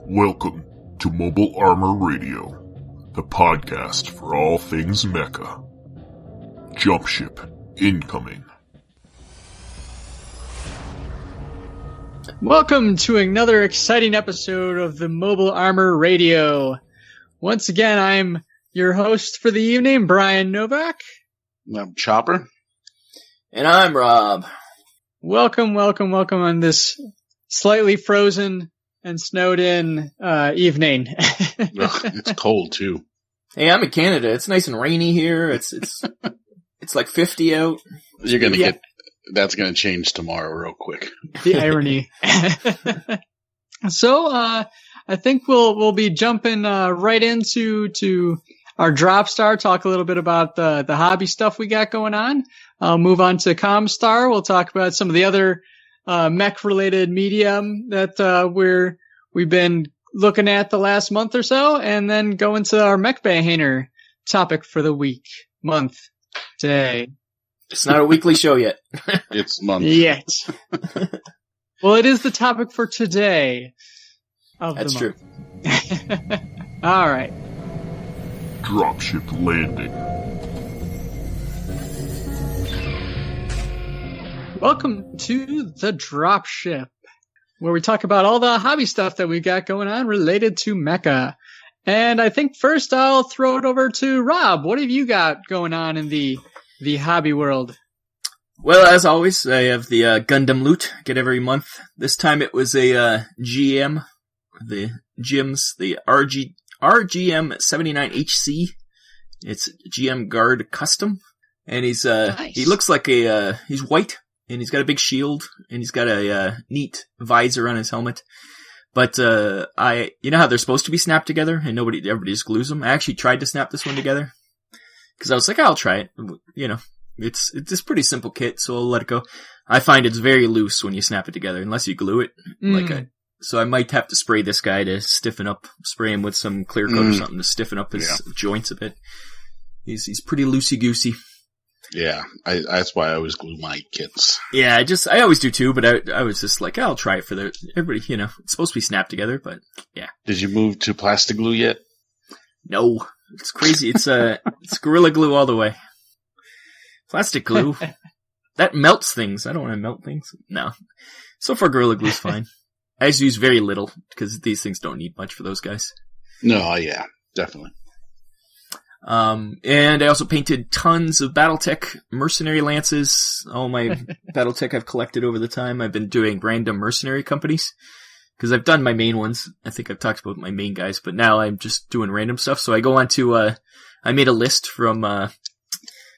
Welcome to Mobile Armor Radio, the podcast for all things Mecha. Jumpship incoming. Welcome to another exciting episode of the Mobile Armor Radio. Once again, I'm your host for the evening, Bryan Novak. I'm Chopper. And I'm Rob. Welcome on this slightly frozen and snowed in evening. It's cold too. Hey, I'm in Canada. It's nice and rainy here. It's like 50 out. You're gonna get that's gonna change tomorrow real quick. The irony. So I think we'll be jumping right into our Dropstar, talk a little bit about the hobby stuff we got going on. I'll move on to ComStar. We'll talk about some of the other mech-related medium that we've been looking at the last month or so, and then go into our MechBay Hanger topic for the week, month, day. It's not a weekly show yet. It's month. Yet. Well, it is the topic for today. That's true. All right. Dropship landing. Welcome to the Dropship, where we talk about all the hobby stuff that we got going on related to Mecha. And I think first I'll throw it over to Rob. What have you got going on in the hobby world? Well, as always, I have the Gundam loot I get every month. This time it was a GM, the RGM 79HC. It's GM Guard Custom, and he's nice. He looks like he's white, and he's got a big shield, and he's got a neat visor on his helmet. But you know how they're supposed to be snapped together, and everybody just glues them. I actually tried to snap this one together because I was like, I'll try it. You know, it's a pretty simple kit, so I'll let it go. I find it's very loose when you snap it together, unless you glue it. So I might have to spray this guy to stiffen up, spray him with some clear coat or something to stiffen up his joints a bit. He's pretty loosey-goosey. Yeah, that's why I always glue my kits. Yeah, I always do too, but I was just like, I'll try it for everybody, you know, it's supposed to be snapped together, but yeah. Did you move to plastic glue yet? No, it's crazy. It's Gorilla Glue all the way. Plastic glue, that melts things. I don't want to melt things. No. So far, Gorilla Glue's fine. I just use very little, because these things don't need much for those guys. No, yeah, definitely. And I also painted tons of Battletech mercenary lances. All my Battletech I've collected over the time. I've been doing random mercenary companies, because I've done my main ones. I think I've talked about my main guys, but now I'm just doing random stuff. So I go on to, I made a list from,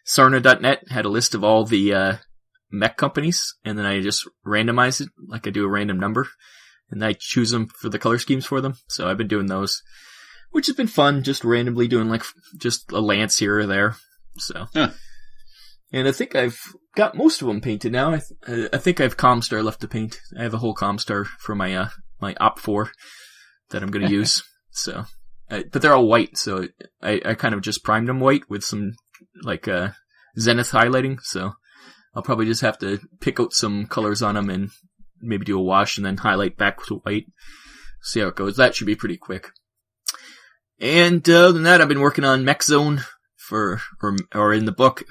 Sarna.net, had a list of all the, mech companies, and then I just randomize it, like I do a random number, and I choose them for the color schemes for them. So I've been doing those, which has been fun, just randomly doing like just a lance here or there. So, And I think I've got most of them painted now. I think I have ComStar left to paint. I have a whole ComStar for my my Op4 that I'm going to use. So, but they're all white, so I kind of just primed them white with some like zenith highlighting. So I'll probably just have to pick out some colors on them and maybe do a wash and then highlight back to white. See how it goes. That should be pretty quick. And other than that, I've been working on Mech Zone or in the book,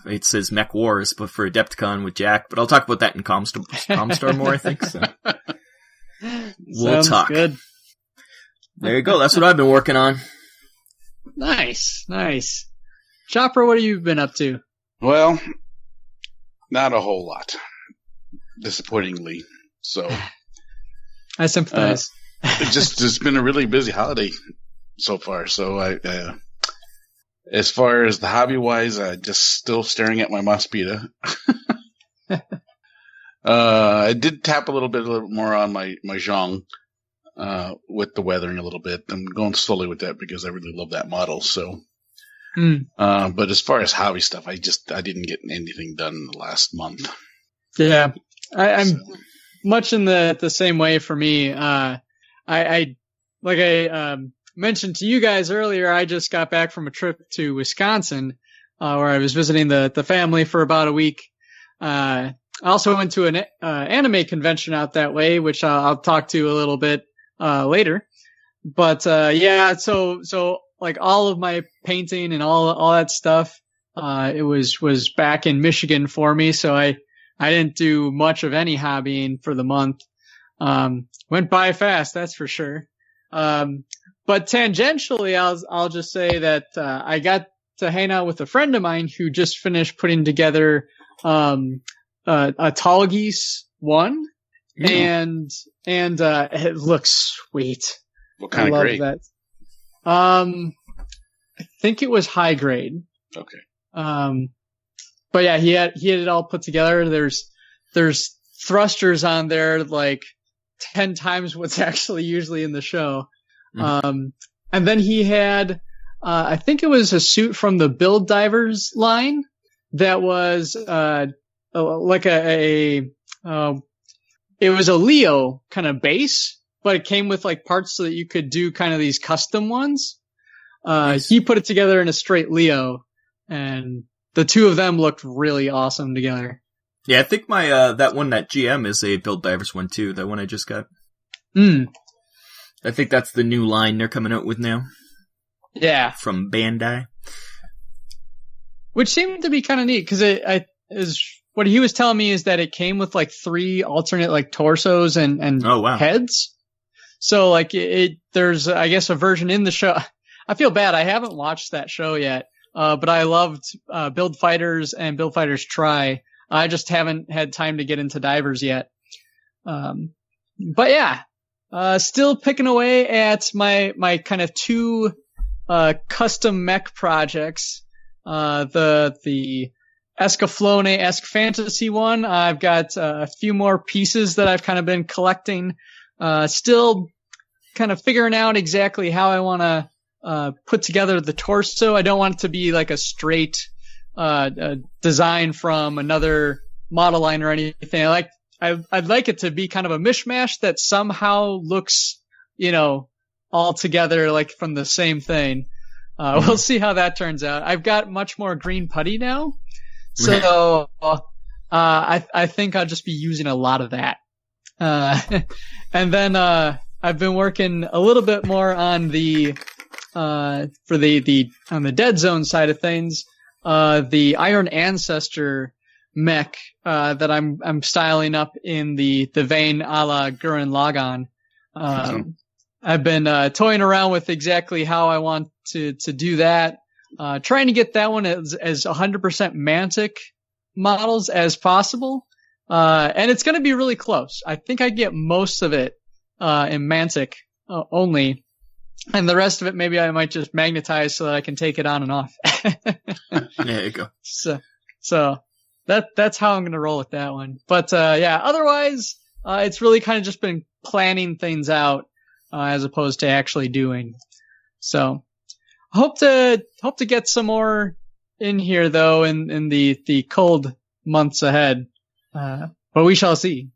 it says Mech Wars, but for Adepticon with Jack. But I'll talk about that in ComStar more, I think. So we'll talk. Good. There you go. That's what I've been working on. Nice. Chopper, what have you been up to? Well, not a whole lot, disappointingly. So I sympathize. It's been a really busy holiday so far. So as far as the hobby wise, just still staring at my Mospeada. I did tap a little bit more on my Zhong, with the weathering a little bit. I'm going slowly with that because I really love that model. So, but as far as hobby stuff, I didn't get anything done in the last month. Yeah, I'm much in the same way for me. I mentioned to you guys earlier, I just got back from a trip to Wisconsin, where I was visiting the family for about a week. I also went to an anime convention out that way, which I'll talk to a little bit later. yeah, so like all of my painting and all that stuff, it was back in Michigan for me. So I didn't do much of any hobbying for the month. Went by fast, that's for sure. But tangentially, I'll just say that, I got to hang out with a friend of mine who just finished putting together, a Tall Geese 1. And it looks sweet. What kind of grade? That. I think it was high grade. Okay. But yeah, he had it all put together. There's thrusters on there like 10 times what's actually usually in the show. And then he had, I think it was a suit from the Build Divers line that was, like it was a Leo kind of base, but it came with like parts so that you could do kind of these custom ones. Nice. He put it together in a straight Leo, and the two of them looked really awesome together. Yeah, I think my, that GM is a Build Divers one too, that one I just got. I think that's the new line they're coming out with now. Yeah. From Bandai. Which seemed to be kind of neat, because what he was telling me is that it came with like 3 alternate like torsos and heads. So like there's, I guess, a version in the show. I feel bad. I haven't watched that show yet. But I loved, Build Fighters and Build Fighters Try. I just haven't had time to get into Divers yet. But yeah, still picking away at my kind of 2, custom mech projects. The Escaflowne-esque fantasy one. I've got a few more pieces that I've kind of been collecting. Still kind of figuring out exactly how I want to put together the torso. I don't want it to be like a straight design from another model line or anything. I'd like it to be kind of a mishmash that somehow looks, all together like from the same thing. We'll see how that turns out. I've got much more green putty now. So, I think I'll just be using a lot of that. And then, I've been working a little bit more on the, on the Dead Zone side of things, the Iron Ancestor mech, that I'm styling up in the vein a la Gurren Lagann. I've been, toying around with exactly how I want to do that. Trying to get that one as 100% Mantic models as possible. And it's going to be really close. I think I get most of it, in Mantic, only. And the rest of it, maybe I might just magnetize so that I can take it on and off. There you go. So that's how I'm going to roll with that one. But, yeah, otherwise, it's really kind of just been planning things out, as opposed to actually doing. So, hope to get some more in here though in the cold months ahead. But we shall see.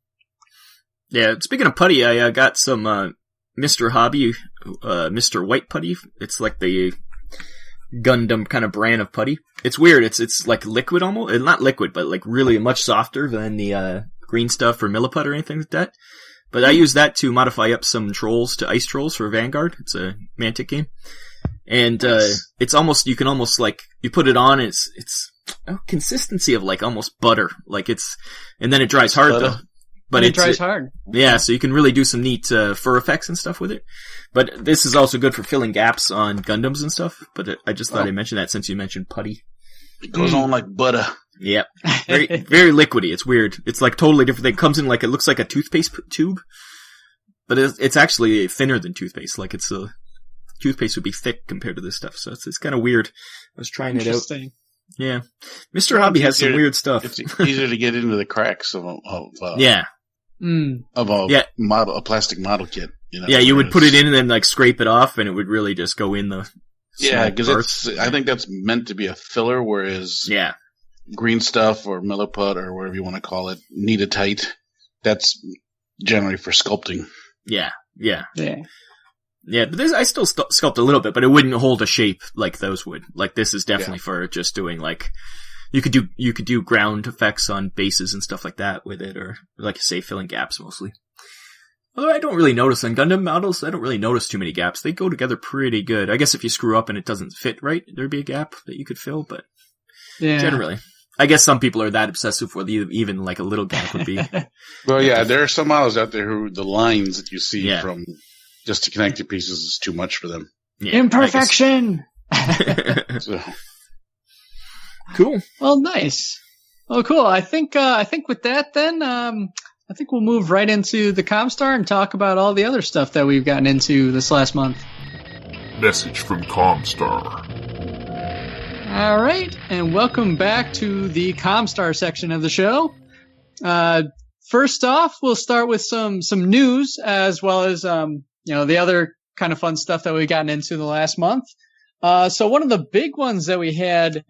Yeah, speaking of putty, I got some Mr. Hobby, Mr. White putty. It's like the Gundam kind of brand of putty. It's weird. It's like liquid almost. Not liquid, but like really much softer than the green stuff or Milliput or anything like that. But I use that to modify up some trolls to ice trolls for Vanguard. It's a Mantic game. And, it's almost, you can almost like, you put it on, it's a consistency of like almost butter. Like and then it dries hard though. But it dries hard. Yeah, so you can really do some neat, fur effects and stuff with it. But this is also good for filling gaps on Gundams and stuff. But I just thought I mentioned that since you mentioned putty. It goes on like butter. Yep. Very, very liquidy. It's weird. It's like totally different thing. It comes in like, it looks like a toothpaste tube. But it's actually thinner than toothpaste. Like toothpaste would be thick compared to this stuff. So it's kind of weird. I was trying it out. Yeah. Mr. Hobby has some weird stuff. It's easier to get into the cracks of yeah. Of a plastic model kit. Yeah, you would put it in and then like scrape it off and it would really just go in the because I think that's meant to be a filler, whereas green stuff or Milliput or whatever you want to call it, Knead-A-Tight, that's generally for sculpting. Yeah. Yeah, but I still sculpt a little bit, but it wouldn't hold a shape like those would. Like this is definitely for just doing like, you could do ground effects on bases and stuff like that with it, or like you say, filling gaps mostly. Although I don't really notice on Gundam models, I don't really notice too many gaps. They go together pretty good. I guess if you screw up and it doesn't fit right, there'd be a gap that you could fill, but generally. I guess some people are that obsessive with even like a little gap would be. Well, yeah, there are some models out there who the lines that you see from just to connect the pieces is too much for them. Yeah, imperfection! So. Cool. Well, nice. Well, cool. I think with that then, I think we'll move right into the ComStar and talk about all the other stuff that we've gotten into this last month. Message from ComStar. All right, and welcome back to the ComStar section of the show. First off, we'll start with some news as well as the other kind of fun stuff that we've gotten into the last month. So one of the big ones that we had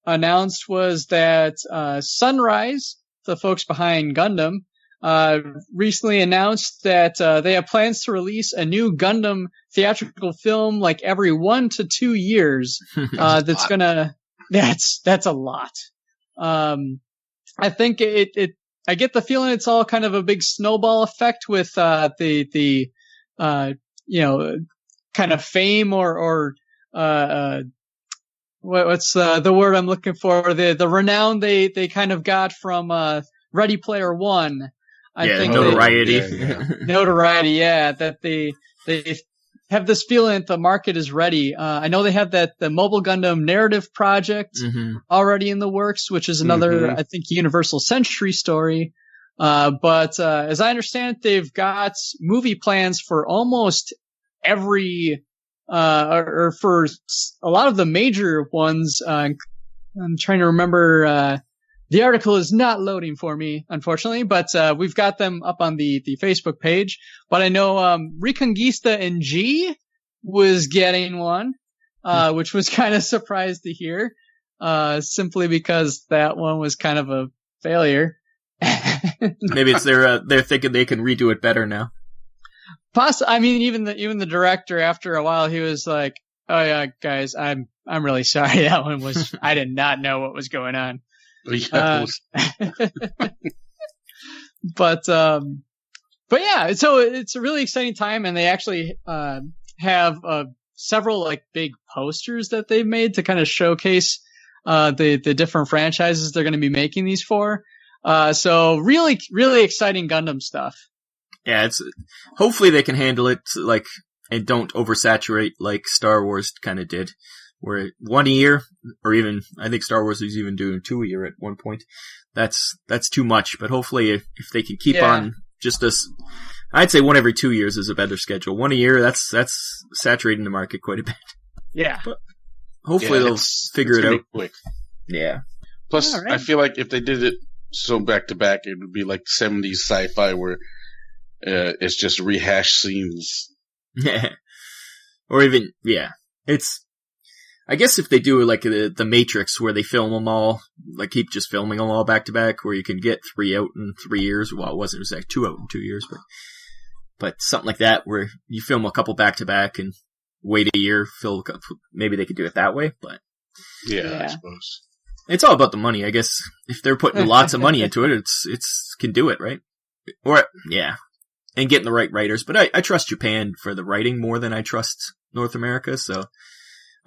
announced was that Sunrise, the folks behind Gundam, recently announced that they have plans to release a new Gundam theatrical film like every 1 to 2 years. That's a lot. I think I get the feeling it's all kind of a big snowball effect with the kind of fame or what's the word I'm looking for? The renown they kind of got from Ready Player One. I think notoriety. Notoriety, yeah. That they have this feeling that the market is ready. I know they have the Mobile Gundam narrative project already in the works, which is another, I think, Universal Century story. But as I understand it, they've got movie plans for almost every, or for a lot of the major ones. I'm trying to remember, the article is not loading for me, unfortunately, but we've got them up on the Facebook page. But I know Reconquista and G was getting one, which was kind of surprised to hear, simply because that one was kind of a failure. Maybe it's they're thinking they can redo it better now. I mean, even the director, after a while, he was like, "Oh yeah, guys, I'm really sorry. That one was I did not know what was going on." But yeah, so it's a really exciting time, and they actually have several like big posters that they've made to kind of showcase the different franchises they're going to be making these for. So really, really exciting Gundam stuff. Yeah, hopefully they can handle it like and don't oversaturate like Star Wars kind of did. Where 1 a year, or even, I think Star Wars was even doing 2 a year at one point. That's too much, but hopefully if they can keep on just I'd say 1 every 2 years is a better schedule. 1 a year, that's saturating the market quite a bit. Yeah. But hopefully they'll figure it out. Quick. Yeah. Plus, I feel like if they did it so back to back, it would be like 70s sci-fi where it's just rehashed scenes. Or even, I guess if they do like the Matrix where they film them all, like keep just filming them all back to back, where you can get 3 out in 3 years. Well, it was like 2 out in 2 years, but something like that where you film a couple back to back and wait a year, maybe they could do it that way, but. Yeah, I suppose. It's all about the money, I guess. If they're putting lots of money into it, it's can do it, right? Or, and getting the right writers. But I trust Japan for the writing more than I trust North America, so.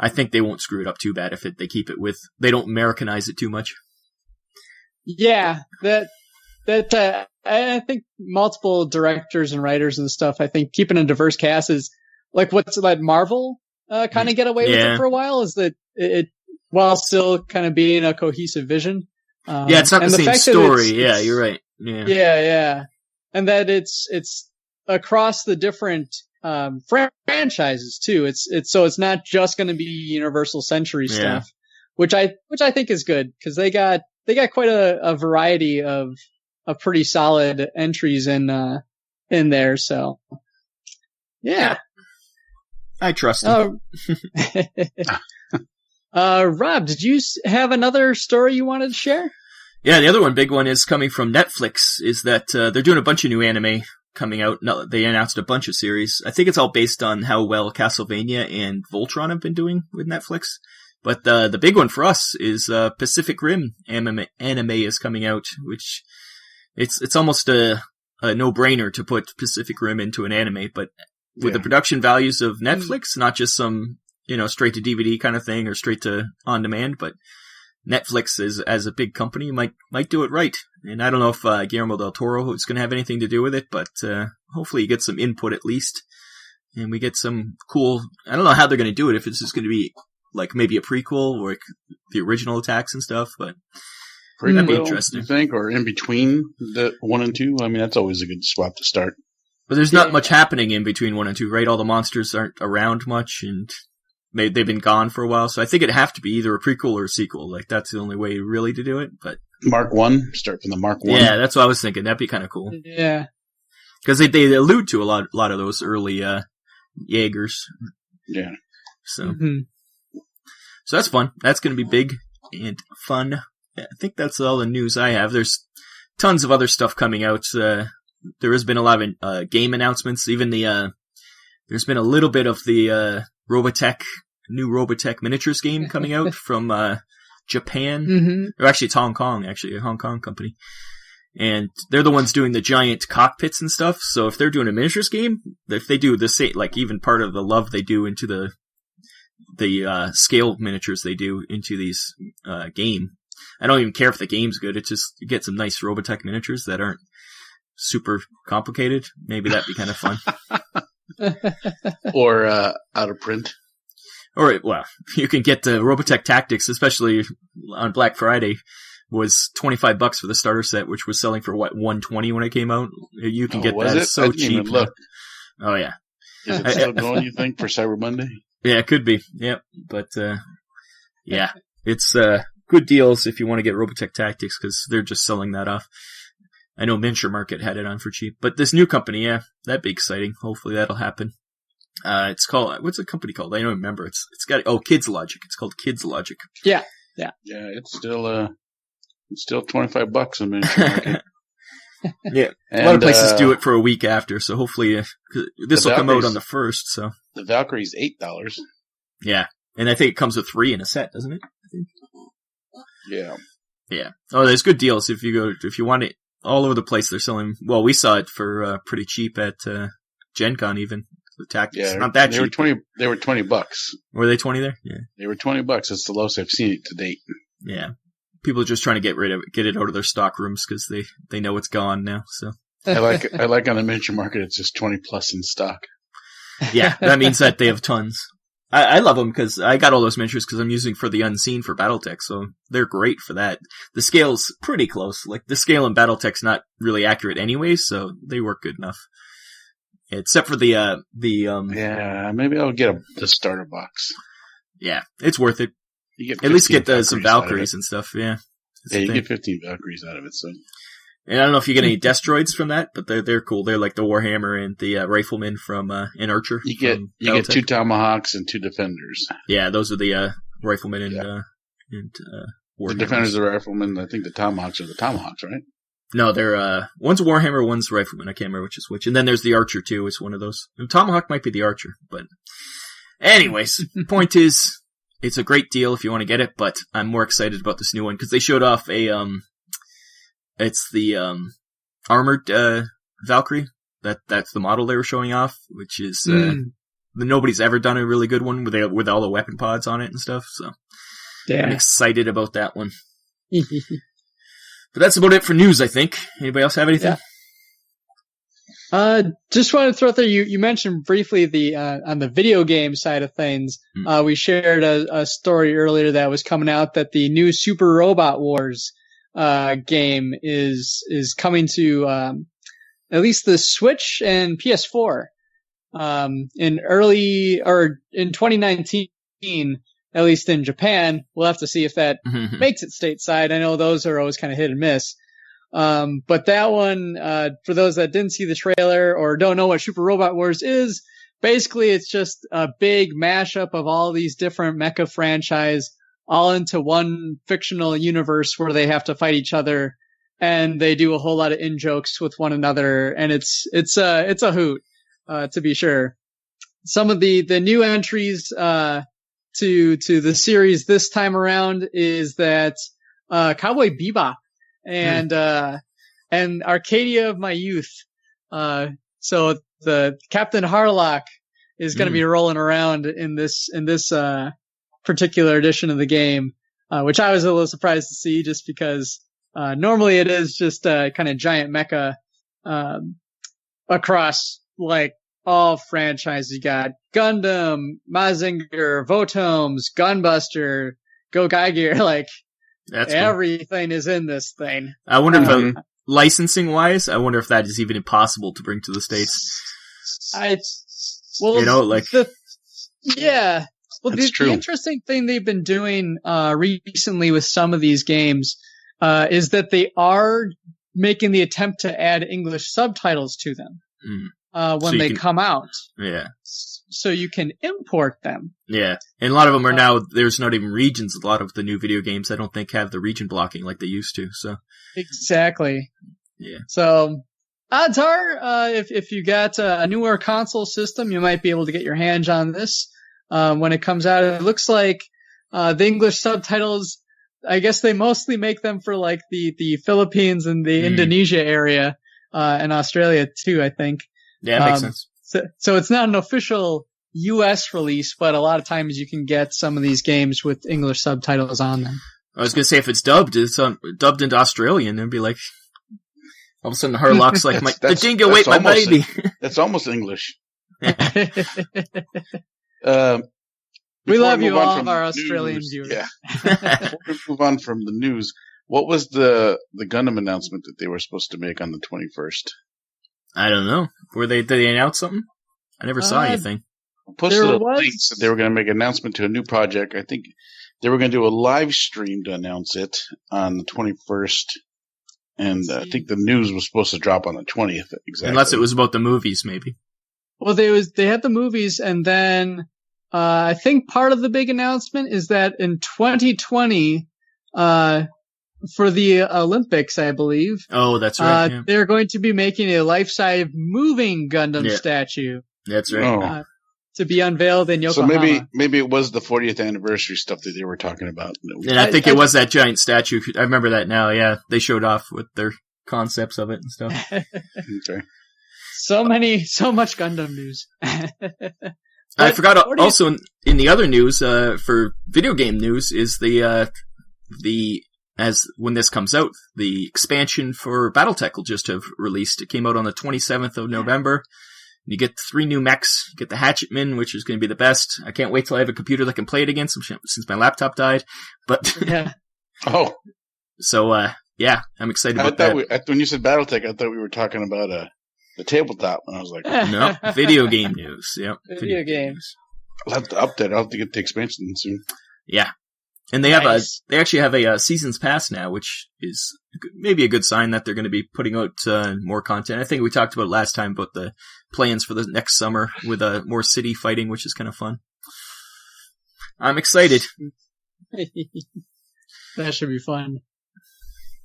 I think they won't screw it up too bad if they keep it they don't Americanize it too much. Yeah, I think multiple directors and writers and stuff, I think keeping a diverse cast is like what's let Marvel kind of get away with it for a while, is that it while still kind of being a cohesive vision. It's not the same story. Yeah, you're right. Yeah. And that it's across the different franchises too. It's not just going to be Universal Century stuff, which I think is good because they got quite a variety of pretty solid entries in there. So yeah. I trust them. Rob, did you have another story you wanted to share? Yeah, the other big one is coming from Netflix, is that they're doing a bunch of new anime coming out. No, they announced a bunch of series. I think it's all based on how well Castlevania and Voltron have been doing with Netflix. But the big one for us is Pacific Rim anime is coming out, which it's almost a a no-brainer to put Pacific Rim into an anime, but with the production values of Netflix, not just some, straight to DVD kind of thing or straight to on demand, but Netflix as a big company might do it right. And I don't know if Guillermo del Toro is going to have anything to do with it, but hopefully you get some input at least. And we get some cool, I don't know how they're going to do it, if it's just going to be like maybe a prequel or like the original attacks and stuff, but that'd be interesting. You think, or in between the 1 and 2? I mean, that's always a good spot to start. But there's not much happening in between 1 and 2, right? All the monsters aren't around much, and they've been gone for a while, so I think it'd have to be either a prequel or a sequel. Like, that's the only way really to do it, but... Mark 1? Start from the Mark 1? Yeah, that's what I was thinking. That'd be kind of cool. Yeah. Because they allude to a lot of those early Jaegers. Yeah. So so that's fun. That's going to be big and fun. I think that's all the news I have. There's tons of other stuff coming out. There has been a lot of game announcements. Even there's been a little bit of the new Robotech miniatures game coming out from Japan. Or actually, it's Hong Kong, a Hong Kong company. And they're the ones doing the giant cockpits and stuff. So if they're doing a miniatures game, if they do the same, like even part of the love they do into the scale miniatures they do into these game. I don't even care if the game's good. It's just you get some nice Robotech miniatures that aren't super complicated. Maybe that'd be kind of fun. Or out of print. Or, well, you can get the Robotech Tactics, especially on Black Friday, was $25 for the starter set, which was selling for $120 when it came out. You can get that so cheap. Look. Oh yeah. Is it still going, you think, for Cyber Monday? Yeah, it could be. Yep. But yeah, it's good deals if you want to get Robotech Tactics because they're just selling that off. I know Miniature Market had it on for cheap, but this new company, yeah, that'd be exciting. Hopefully that'll happen. It's called, what's the company called? I don't remember. It's got, Kids Logic. It's called Kids Logic. Yeah. Yeah, it's still $25 in Miniature Market. Yeah. A lot of places do it for a week after, so hopefully this will come out on the 1st, so. The Valkyrie's $8. Yeah. And I think it comes with 3 in a set, doesn't it? I think. Yeah. Yeah. Oh, there's good deals if you want it all over the place. They're selling, well, we saw it for pretty cheap at Gen Con even. The Tactics. Yeah, not that cheap. They were $20. Were they 20 there? Yeah. They were $20. It's the lowest I've seen it to date. Yeah. People are just trying to get it out of their stock rooms because they know it's gone now. So I like on the Miniature Market, it's just 20 plus in stock. Yeah, that means that they have tons. I love them because I got all those miniatures because I'm using for the Unseen for Battletech, so they're great for that. The scale's pretty close. Like the scale in Battletech's not really accurate anyway, so they work good enough. Except for yeah, maybe I'll get the starter box. Yeah, it's worth it. You get at least get some Valkyries and stuff. Yeah, you get 15 Valkyries out of it. So, and I don't know if you get any Destroids from that, but they're cool. They're like the Warhammer and the Rifleman from an Archer. You get 2 Tomahawks and 2 Defenders. Yeah, those are the Rifleman and Warhammer. The Defenders are Riflemen. I think the Tomahawks are the Tomahawks, right? No, they're one's Warhammer, one's Rifleman. I can't remember which is which. And then there's the Archer too. It's one of those. And Tomahawk might be the Archer, but anyways, the point is. It's a great deal if you want to get it, but I'm more excited about this new one because they showed off it's the armored Valkyrie. That's the model they were showing off, which is nobody's ever done a really good one with all the weapon pods on it and stuff. So I'm excited about that one. But that's about it for news, I think. Anybody else have anything? Just wanted to throw out there, you mentioned briefly on the video game side of things, we shared a story earlier that was coming out that the new Super Robot Wars, game is coming to, at least the Switch and PS4, in 2019, at least in Japan. We'll have to see if that makes it stateside. I know those are always kind of hit and miss. But that one, for those that didn't see the trailer or don't know what Super Robot Wars is, basically it's just a big mashup of all these different mecha franchise all into one fictional universe where they have to fight each other and they do a whole lot of in-jokes with one another. And it's a hoot, to be sure. Some of the new entries, to the series this time around is that, Cowboy Bebop and Arcadia of My Youth So the Captain Harlock is going to be rolling around in this particular edition of the game, which I was a little surprised to see, just because normally it is just a kind of giant mecha across like all franchises. You got Gundam, Mazinger, Votoms, Gunbuster, Go Geiger, like That's everything is in this thing. I wonder if licensing wise, I wonder if that is even impossible to bring to the States. Well, yeah. Well, the interesting thing they've been doing recently with some of these games is that they are making the attempt to add English subtitles to them when they come out. Yeah. So you can import them. Yeah. And a lot of them are now, there's not even regions. A lot of the new video games, I don't think, have the region blocking like they used to. So exactly. Yeah. So odds are, if you got a newer console system, you might be able to get your hands on this. When it comes out, it looks like the English subtitles, I guess they mostly make them for like the Philippines and the Indonesia area, and Australia too, I think. Yeah, that makes sense. So it's not an official US release, but a lot of times you can get some of these games with English subtitles on them. I was gonna say, if it's dubbed into Australian, it'd be like, all of a sudden Harlock's like, the dingo ate my baby. That's almost English. We love you, all of our Australian viewers. Yeah. Before we move on from the news, what was the Gundam announcement that they were supposed to make on the 21st? I don't know. Did they announce something? I never saw anything. Posted a link that they were going to make an announcement to a new project. I think they were going to do a live stream to announce it on the 21st. And I think the news was supposed to drop on the 20th. Exactly. Unless it was about the movies, maybe. Well, they had the movies, and then I think part of the big announcement is that in 2020, for the Olympics, I believe. Oh, that's right. Yeah. They're going to be making a life-size moving Gundam statue. That's right. To be unveiled in Yokohama. So maybe it was the 40th anniversary stuff that they were talking about. And I think it was that giant statue. I remember that now. Yeah, they showed off with their concepts of it and stuff. Okay. So much Gundam news. I forgot also in the other news, for video game news is when this comes out, the expansion for Battletech will just have released. It came out on the 27th of November. You get 3 new mechs. You get the Hatchetman, which is going to be the best. I can't wait till I have a computer that can play it again since my laptop died. But yeah. Oh. So, yeah, I'm excited about that. When you said Battletech, I thought we were talking about the tabletop, and I was like, no, video game news. Yep. Video games. I'll have to update. I'll have to get the expansion soon. Yeah. And they actually have a season's pass now, which is maybe a good sign that they're going to be putting out more content. I think we talked about it last time about the plans for the next summer with more city fighting, which is kind of fun. I'm excited. That should be fun.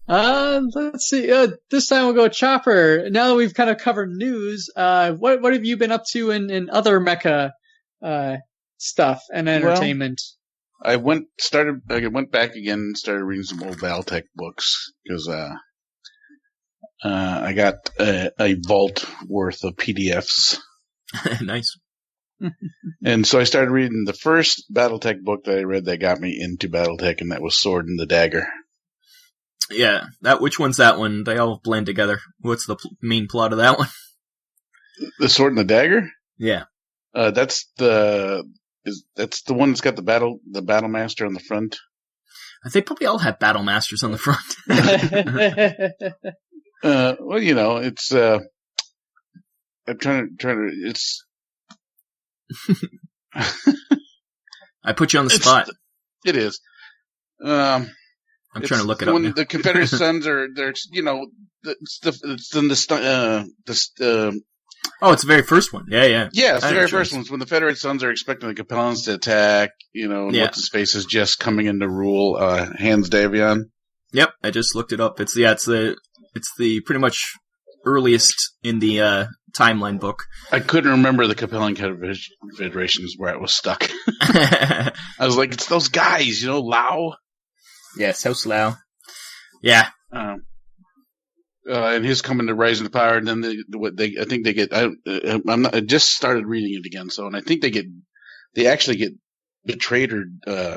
Let's see. This time we'll go Chopper. Now that we've kind of covered news, what have you been up to in other mecha stuff and entertainment? I went back again and started reading some old Battletech books because I got a vault worth of PDFs. Nice. And so I started reading the first Battletech book that I read that got me into Battletech, and that was Sword and the Dagger. Yeah, which one's that one? They all blend together. What's the main plot of that one? The Sword and the Dagger? Yeah. That's the one that's got the battle master on the front. They probably all have battle masters on the front. Well, it's I'm trying to it's I put you on the spot. It is. I'm trying to look it up. When the Confederate sons are, it's in the oh, it's the very first one. Yeah. Yeah, it's the very first one. It's when the Confederate sons are expecting the Capellans to attack, and what's his face is just coming into rule, Hans Davion. Yep, I just looked it up. It's the pretty much earliest in the timeline book. I couldn't remember the Capellan Confederations where I was stuck. I was like, it's those guys, Lau. Yes, House Lau. Yeah. and his coming to Rise into Power, and then I think they get. I just started reading it again, and I think they actually get betrayed or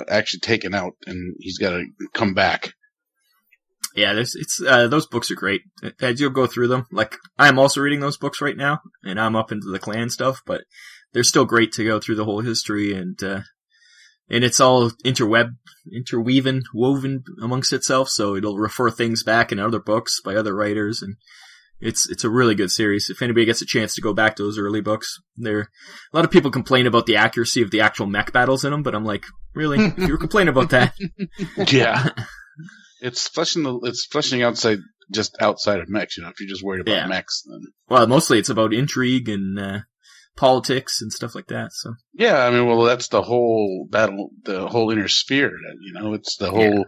actually taken out, and he's got to come back. Yeah, those books are great. As you'll go through them, like I'm also reading those books right now, and I'm up into the clan stuff, but they're still great to go through the whole history, and it's all woven amongst itself, so it'll refer things back in other books by other writers, and it's a really good series. If anybody gets a chance to go back to those early books, a lot of people complain about the accuracy of the actual mech battles in them, but I'm like, really? If you were complaining about that? Yeah. It's fleshing just outside of mechs, if you're just worried about mechs, then. Well, mostly it's about intrigue and, politics and stuff like that, so. Yeah, I mean, that's the whole battle, the whole inner sphere, it's the whole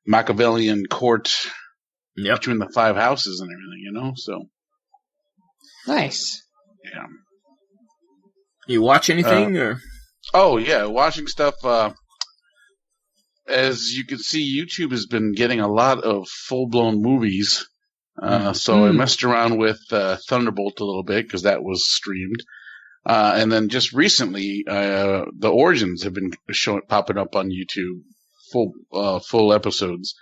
Machiavellian court between the 5 houses and everything, so. Nice. Yeah. You watch anything, or? Oh, yeah, watching stuff, as you can see, YouTube has been getting a lot of full-blown movies. So I messed around with Thunderbolt a little bit because that was streamed. And then just recently, the Origins have been popping up on YouTube, full episodes.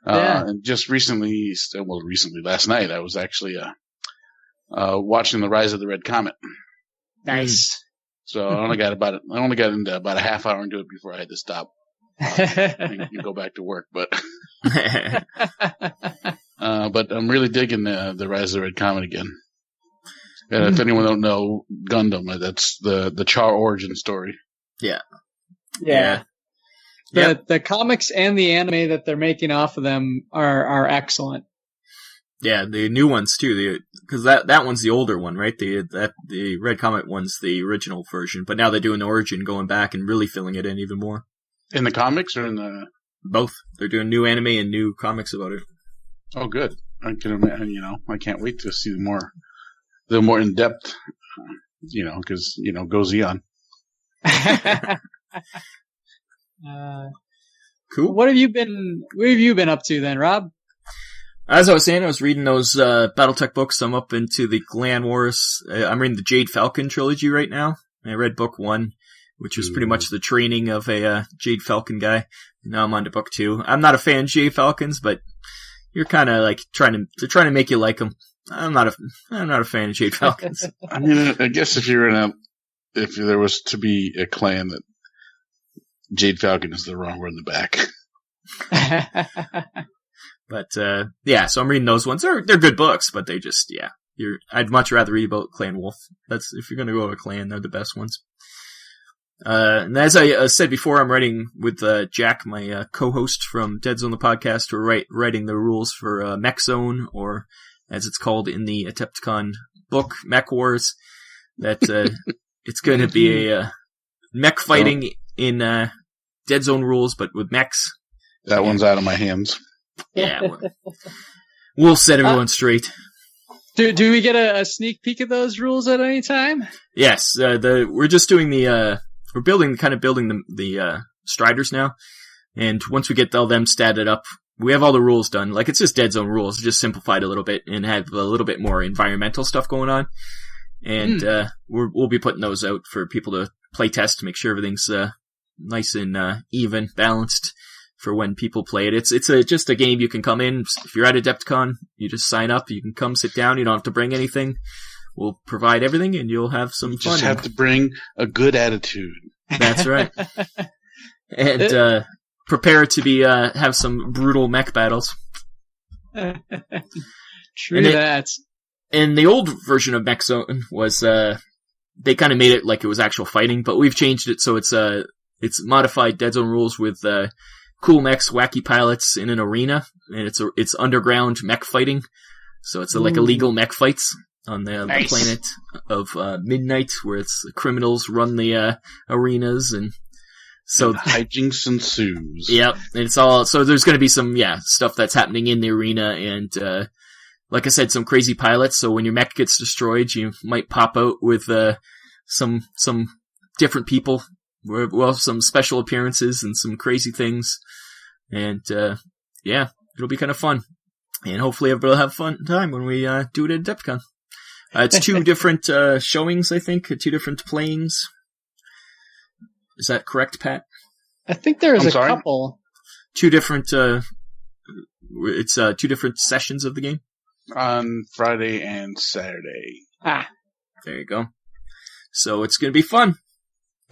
And just recently, last night, I was actually watching The Rise of the Red Comet. Nice. So I only got into about a half hour into it before I had to stop. And go back to work, but I'm really digging the Rise of the Red Comet again. And if anyone don't know Gundam, that's the Char origin story. Yeah. The comics and the anime that they're making off of them are excellent. Yeah, the new ones too. Because that one's the older one, right? The Red Comet one's the original version, but now they're doing the origin, going back and really filling it in even more. In the comics or in the... Both. They're doing new anime and new comics about it. Oh, good. I can imagine, I can't wait to see the more in-depth, because, go Xeon. Cool. Where have you been up to then, Rob? As I was saying, I was reading those Battletech books. I'm up into the Clan Wars. I'm reading the Jade Falcon trilogy right now. I read book 1. Which was pretty much the training of a Jade Falcon guy. Now I'm on to book 2. I'm not a fan of Jade Falcons, but you're kind of like trying to make you like them. I'm not a fan of Jade Falcons. I mean, I guess if there was to be a clan that Jade Falcon is the wrong word in the back. But so I'm reading those ones. They're good books, but they just I'd much rather read about Clan Wolf. That's if you're gonna go to a clan, they're the best ones. And as I said before, I'm writing with Jack, my co-host from Dead Zone the podcast. We're writing the rules for Mech Zone, or as it's called in the Adepticon book, Mech Wars. That it's going to be a mech fighting in Dead Zone rules, but with mechs. That one's out of my hands. Yeah, we'll set everyone straight. Do we get a sneak peek of those rules at any time? Yes, we're just doing we're building the Striders now, and once we get all them statted up, we have all the rules done. Like, it's just Dead Zone rules, just simplified a little bit and have a little bit more environmental stuff going on. And we'll be putting those out for people to play test to make sure everything's nice and even, balanced for when people play it. It's just a game you can come in. If you're at Adepticon, you just sign up. You can come sit down. You don't have to bring anything. We'll provide everything, and you'll have some fun. You just have to bring a good attitude. That's right. And prepare to have some brutal mech battles. True that. And the old version of Mech Zone was they kind of made it like it was actual fighting, but we've changed it so it's modified Dead Zone rules with cool mechs, wacky pilots in an arena, and it's underground mech fighting. So it's like illegal mech fights on the planet of Midnight, where it's the criminals run the arenas, and so hijinks ensues. Yep, and it's all so. There's going to be some stuff that's happening in the arena, and like I said, some crazy pilots. So when your mech gets destroyed, you might pop out with some different people. Well, some special appearances and some crazy things, and it'll be kind of fun. And hopefully everybody will have a fun time when we do it at Adepticon. It's 2 different showings, I think, 2 different playings. Is that correct, Pat? I think there's a couple. 2 different, it's 2 different sessions of the game? On Friday and Saturday. There you go. So it's going to be fun.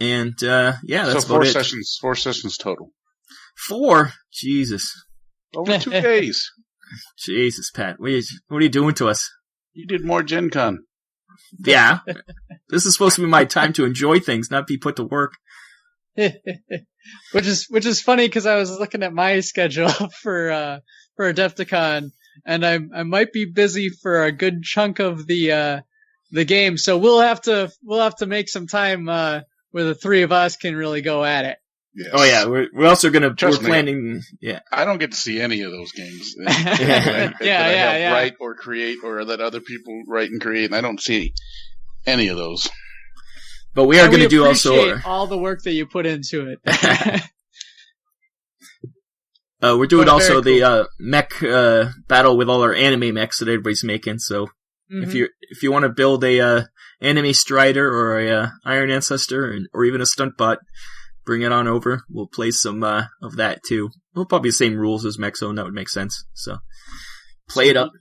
And, that's so 4 sessions, 4 sessions total. 4? Jesus. Over 2 days. Jesus, Pat. What are you doing to us? You did more Gen Con. Yeah. This is supposed to be my time to enjoy things, not be put to work. Which is funny because I was looking at my schedule for Adepticon, and I might be busy for a good chunk of the game. So we'll have to make some time where the 3 of us can really go at it. Yes. Oh yeah, we're also gonna Trust we're planning. Me, yeah, I don't get to see any of those games. Yeah. Write or create or let other people write and create, and I don't see any of those. But we are going to do also all the work that you put into it. We're doing also the mech battle with all our anime mechs that everybody's making. So if you want to build a anime Strider or a Iron Ancestor or even a Stuntbot, bring it on over. We'll play some of that too. We'll probably the same rules as Mech Zone. That would make sense. So play it up.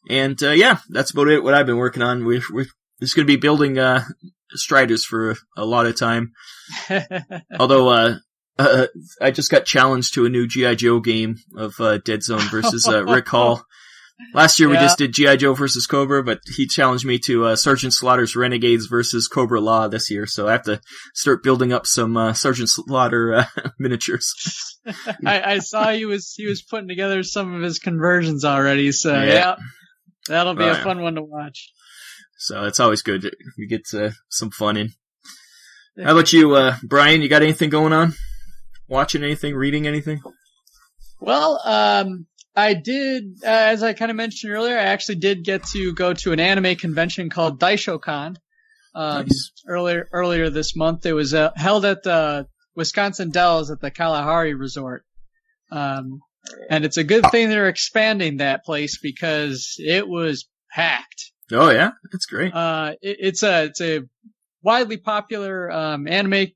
And that's about it. What I've been working on. We're just going to be building Striders for a lot of time. Although I just got challenged to a new G.I. Joe game of Dead Zone versus Rick Hall. Last year we just did G.I. Joe versus Cobra, but he challenged me to Sergeant Slaughter's Renegades versus Cobra Law this year, so I have to start building up some Sergeant Slaughter miniatures. I saw he was putting together some of his conversions already, so that'll be a fun one to watch. So it's always good. We get some fun in. How about you, Brian? You got anything going on? Watching anything? Reading anything? Well, I did, as I kind of mentioned earlier, I actually did get to go to an anime convention called DaishoCon. Nice. Earlier this month. It was held at the Wisconsin Dells at the Kalahari Resort. And it's a good thing they're expanding that place because it was packed. Oh yeah, that's great. It's a widely popular anime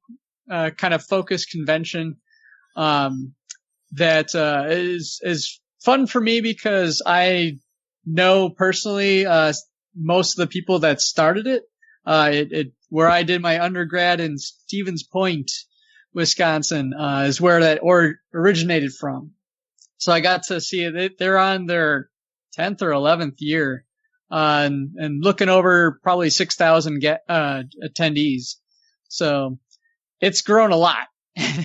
kind of focused convention that is fun for me because I know personally most of the people that started it. Where I did my undergrad in Stevens Point, Wisconsin, is where that originated from. So I got to see it. They're on their 10th or 11th year. And looking over probably 6,000 attendees. So it's grown a lot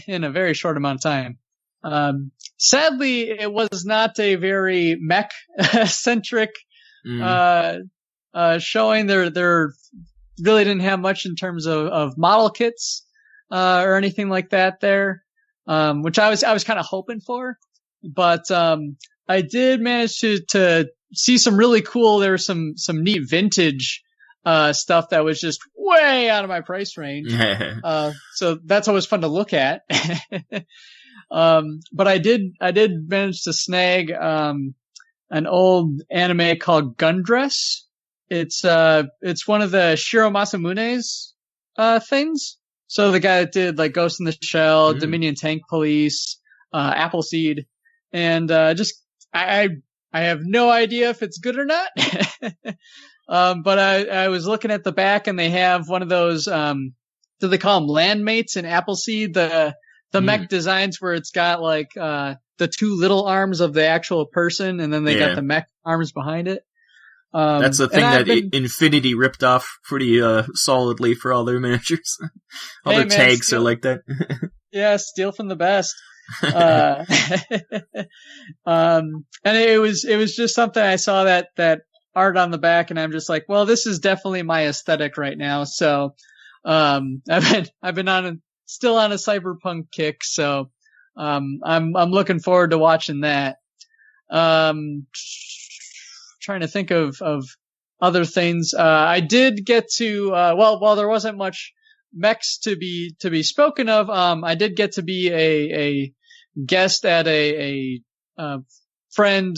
in a very short amount of time. Sadly, it was not a very mech centric showing. There really didn't have much in terms of model kits or anything like that there, which I was kind of hoping for. But I did manage to see some really cool. There was some neat vintage stuff that was just way out of my price range. So that's always fun to look at. But I did manage to snag an old anime called Gundress. It's one of the Shiro Masamune's things. So the guy that did like Ghost in the Shell, Dominion Tank Police, Appleseed, and I have no idea if it's good or not. But I was looking at the back and they have one of those, do they call them landmates in Appleseed? The mech designs where it's got like, the 2 little arms of the actual person and then they got the mech arms behind it. That's the thing that Infinity ripped off pretty, solidly for all their miniatures. All their tags are like that. Yeah, steal from the best. And it was just something I saw that art on the back and I'm just like, well, this is definitely my aesthetic right now. So, I've been still on a cyberpunk kick. So, I'm looking forward to watching that. Trying to think of other things. I did get to, while there wasn't much mechs to be spoken of, I did get to be a guest at a friend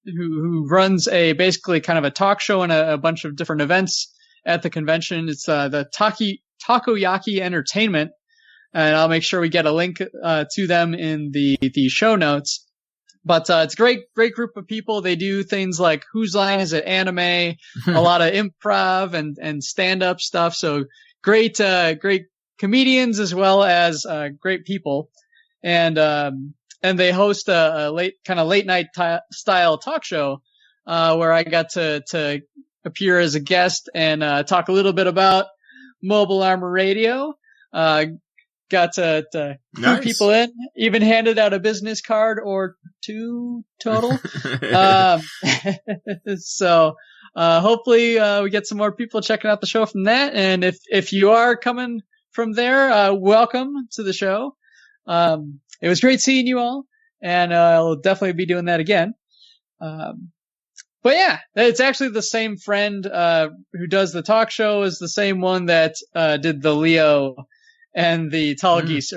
who runs basically kind of a talk show and a bunch of different events at the convention. It's the Takoyaki Entertainment, and I'll make sure we get a link to them in the show notes. But it's a great group of people. They do things like Whose Line Is It Anime, a lot of improv and stand-up stuff. So great comedians as well as great people. And they host a late night style talk show where I got to appear as a guest and talk a little bit about Mobile Armor Radio. Got to clue people in, even handed out a business card or two total. So hopefully we get some more people checking out the show from that. And if you are coming from there, welcome to the show. It was great seeing you all, and I'll definitely be doing that again. But yeah, it's actually the same friend who does the talk show is the same one that did the Leo and the Tall Geese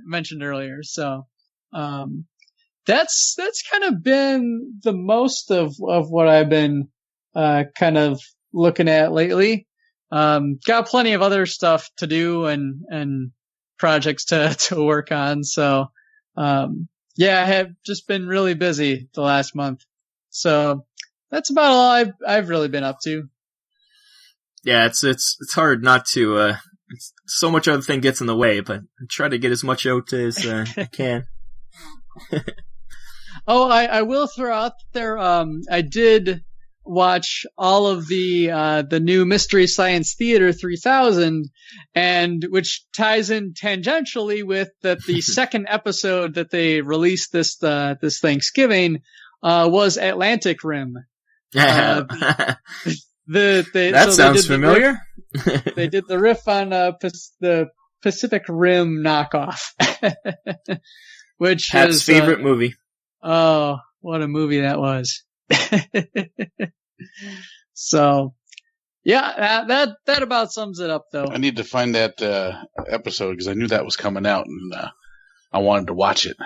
mentioned earlier. So that's kind of been the most of what I've been kind of looking at lately. Got plenty of other stuff to do and projects to work on. So yeah, I have just been really busy the last month. So that's about all I've really been up to. Yeah, it's hard not to. So much other thing gets in the way, but I try to get as much out as I can. Oh, I will throw out there. I did watch all of the new Mystery Science Theater 3000, and which ties in tangentially with the second episode that they released this Thanksgiving was Atlantic Rim. Yeah. That sounds familiar. They did the riff on the Pacific Rim knockoff, which Pat's is favorite movie. Oh, what a movie that was! So, yeah, that about sums it up, though. I need to find that episode because I knew that was coming out, and I wanted to watch it.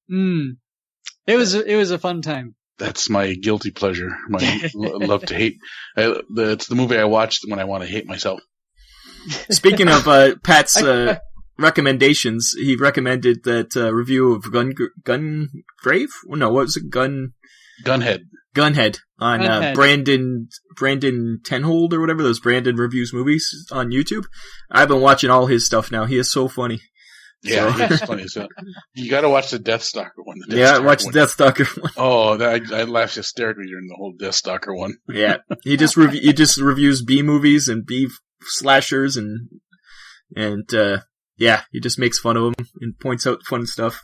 It was a fun time. That's my guilty pleasure. My love to hate. It's the movie I watched when I want to hate myself. Speaking of Pat's recommendations, he recommended that review of Gungrave? No, what was it? Gunhead on Brandon Tenhold or whatever, those Brandon reviews movies on YouTube. I've been watching all his stuff now. He is so funny. Yeah, it's funny. So you got to watch the Deathstalker one. Watch the Deathstalker one. Oh, I laughed hysterically during the whole Deathstalker one. Yeah, he just reviews B movies and B slashers and yeah, he just makes fun of them and points out fun stuff.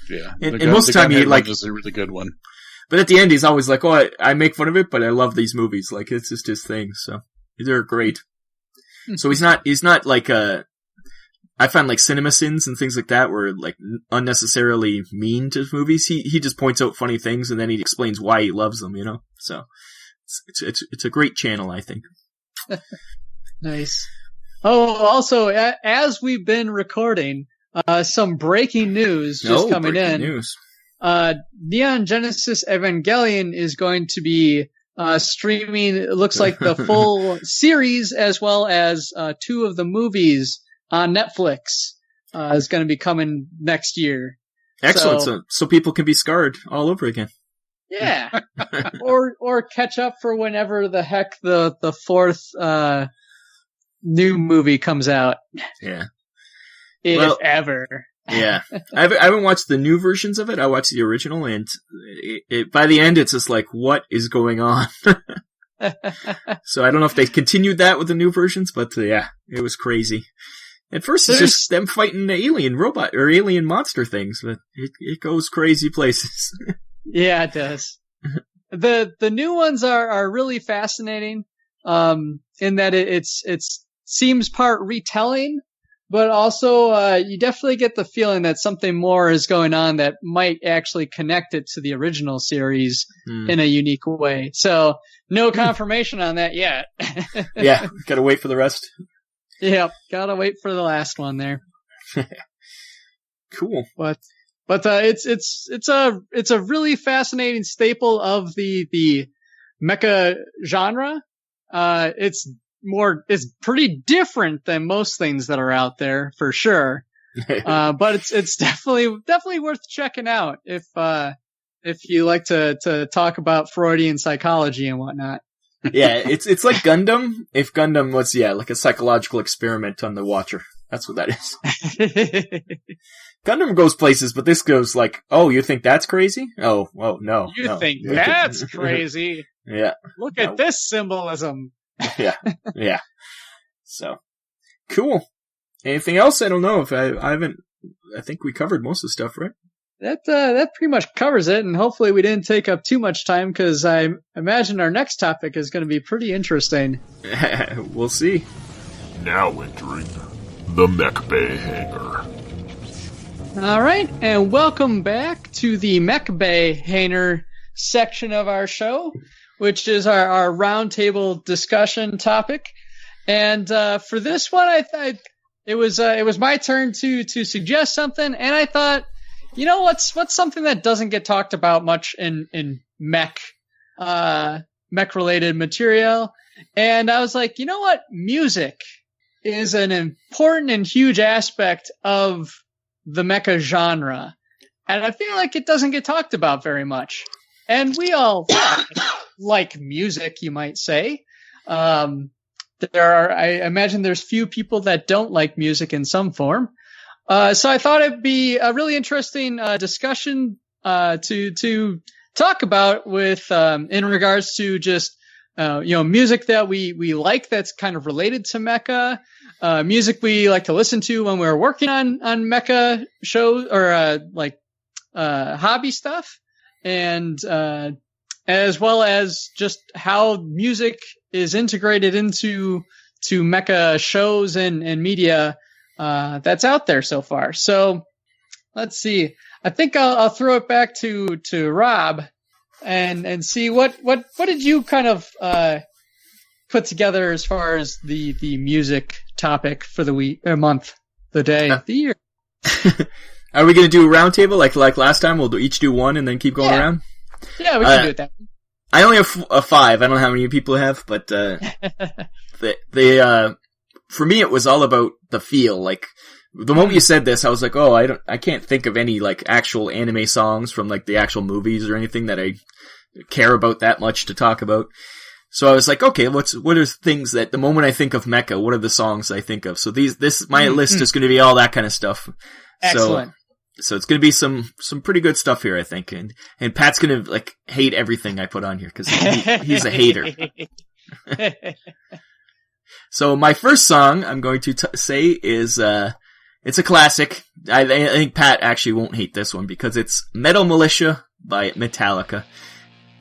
Yeah, and most of the time he is a really good one. But at the end, he's always like, "Oh, I make fun of it, but I love these movies. Like it's just his thing." So they're great. So he's not like I find like CinemaSins and things like that were like unnecessarily mean to movies. He just points out funny things and then he explains why he loves them, you know? So it's a great channel, I think. Nice. Oh, also, as we've been recording, some breaking news just coming in. News. Neon Genesis Evangelion is going to be streaming, it looks like the full series as well as 2 of the movies on Netflix is going to be coming next year. Excellent. So people can be scarred all over again. Yeah. or catch up for whenever the heck the 4th new movie comes out. Yeah. If ever. Yeah. I haven't watched the new versions of it. I watched the original, and by the end it's just like, what is going on? So I don't know if they continued that with the new versions, but yeah, it was crazy. At first, it's just them fighting the alien robot or alien monster things, but it goes crazy places. Yeah, it does. The new ones are really fascinating, in that it seems part retelling, but also you definitely get the feeling that something more is going on that might actually connect it to the original series in a unique way. So no confirmation on that yet. Yeah, gotta wait for the rest. Yep, gotta wait for the last one there. Cool. But But it's a really fascinating staple of the mecha genre. It's pretty different than most things that are out there for sure. But it's definitely worth checking out if you like to talk about Freudian psychology and whatnot. Yeah, it's like Gundam. If Gundam was like a psychological experiment on the watcher. That's what that is. Gundam goes places, but this goes like, oh, you think that's crazy? Oh, well, no. You think that's crazy? Yeah. Look at this symbolism. Yeah. So, cool. Anything else? I don't know if I think we covered most of the stuff, right? That pretty much covers it, and hopefully we didn't take up too much time, because I imagine our next topic is going to be pretty interesting. We'll see. Now entering the MechBay Hanger. Alright, and welcome back to the MechBay Hanger section of our show, which is our roundtable discussion topic. And for this one, it was my turn to suggest something, and I thought, you know, what's something that doesn't get talked about much in mech related material? And I was like, you know what? Music is an important and huge aspect of the mecha genre. And I feel like it doesn't get talked about very much. And we all like music, you might say. I imagine there's few people that don't like music in some form. So I thought it'd be a really interesting discussion to talk about with in regards to just music that we like that's kind of related to mecha, music we like to listen to when we're working on mecha shows or hobby stuff, and as well as just how music is integrated into mecha shows and media that's out there so far. So let's see. I think I'll throw it back to Rob and see what did you kind of put together as far as the music topic for the week, or month, the day, the year. Are we going to do a round table like last time? We'll each do one and then keep going around? Yeah, we can do it that way. I only have a 5. I don't know how many people have, but for me, it was all about the feel. Like, the moment you said this, I was like, oh, I can't think of any, like, actual anime songs from, like, the actual movies or anything that I care about that much to talk about. So I was like, okay, what are things that, the moment I think of mecha, what are the songs I think of? So my list is going to be all that kind of stuff. Excellent. So it's going to be some pretty good stuff here, I think. And Pat's going to, like, hate everything I put on here, because he's a hater. So my first song I'm going to say is, it's a classic. I think Pat actually won't hate this one, because it's Metal Militia by Metallica.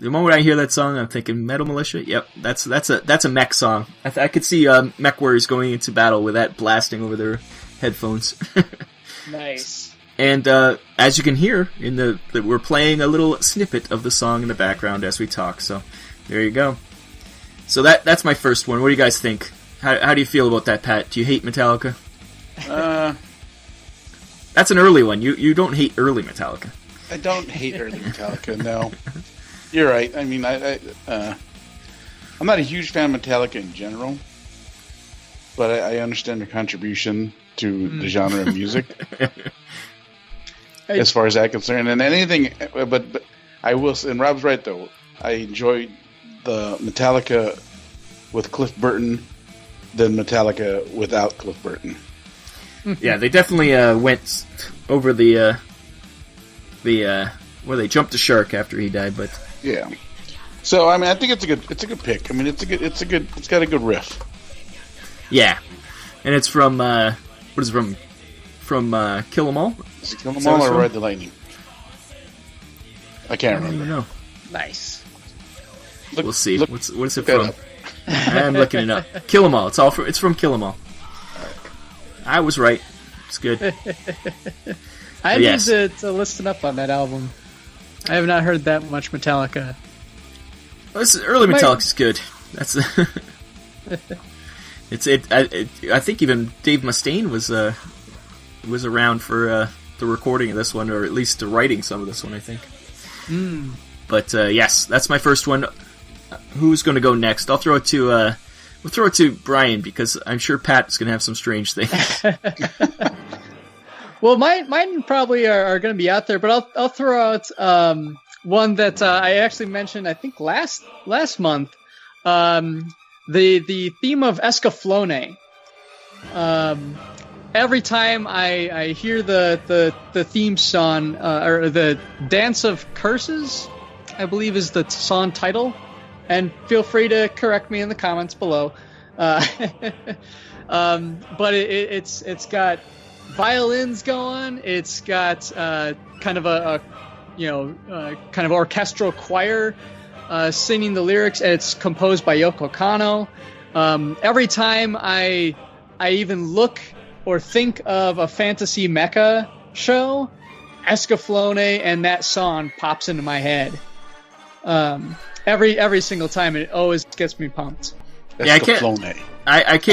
The moment I hear that song, I'm thinking Metal Militia. Yep, that's a mech song. I could see mech warriors going into battle with that blasting over their headphones. Nice. And as you can hear, we're playing a little snippet of the song in the background as we talk. So there you go. So that's my first one. What do you guys think? How do you feel about that, Pat? Do you hate Metallica? That's an early one. You don't hate early Metallica. I don't hate early Metallica, no. You're right. I mean, I'm not a huge fan of Metallica in general, but I understand their contribution to the genre of music. As far as I'm concerned, and anything, but I will. And Rob's right though. I enjoyed the Metallica with Cliff Burton than Metallica without Cliff Burton. Yeah, they definitely went over the where they jumped the shark after he died, but yeah. So I mean, I think it's a good pick. I mean, it's got a good riff. Yeah, and it's from what is it from Kill 'Em All? Is it Kill 'Em All or Ride the Lightning? I can't remember. No. Nice. We'll see. What is it from? I'm looking it up. Kill 'Em All. It's from Kill 'Em All. I was right. It's good. I need to listen up on that album. I have not heard that much Metallica. Well, early Metallica's good. That's I think even Dave Mustaine was around for the recording of this one, or at least writing some of this one, I think. But yes, that's my first one. Who's going to go next? I'll throw it to we'll throw it to Bryan, because I'm sure Pat's going to have some strange things. Well, mine probably are going to be out there, but I'll throw out one that I actually mentioned, I think last month. The theme of ExFil.End. Every time I hear the theme song, or the Dance of Curses, I believe is the song title, and feel free to correct me in the comments below. But it's got violins going. It's got kind of a kind of orchestral choir singing the lyrics. It's composed by Yoko Kanno. Every time I even look or think of a fantasy mecha show, ExFil.End and that song pops into my head. Every single time, it always gets me pumped. Yeah, I can't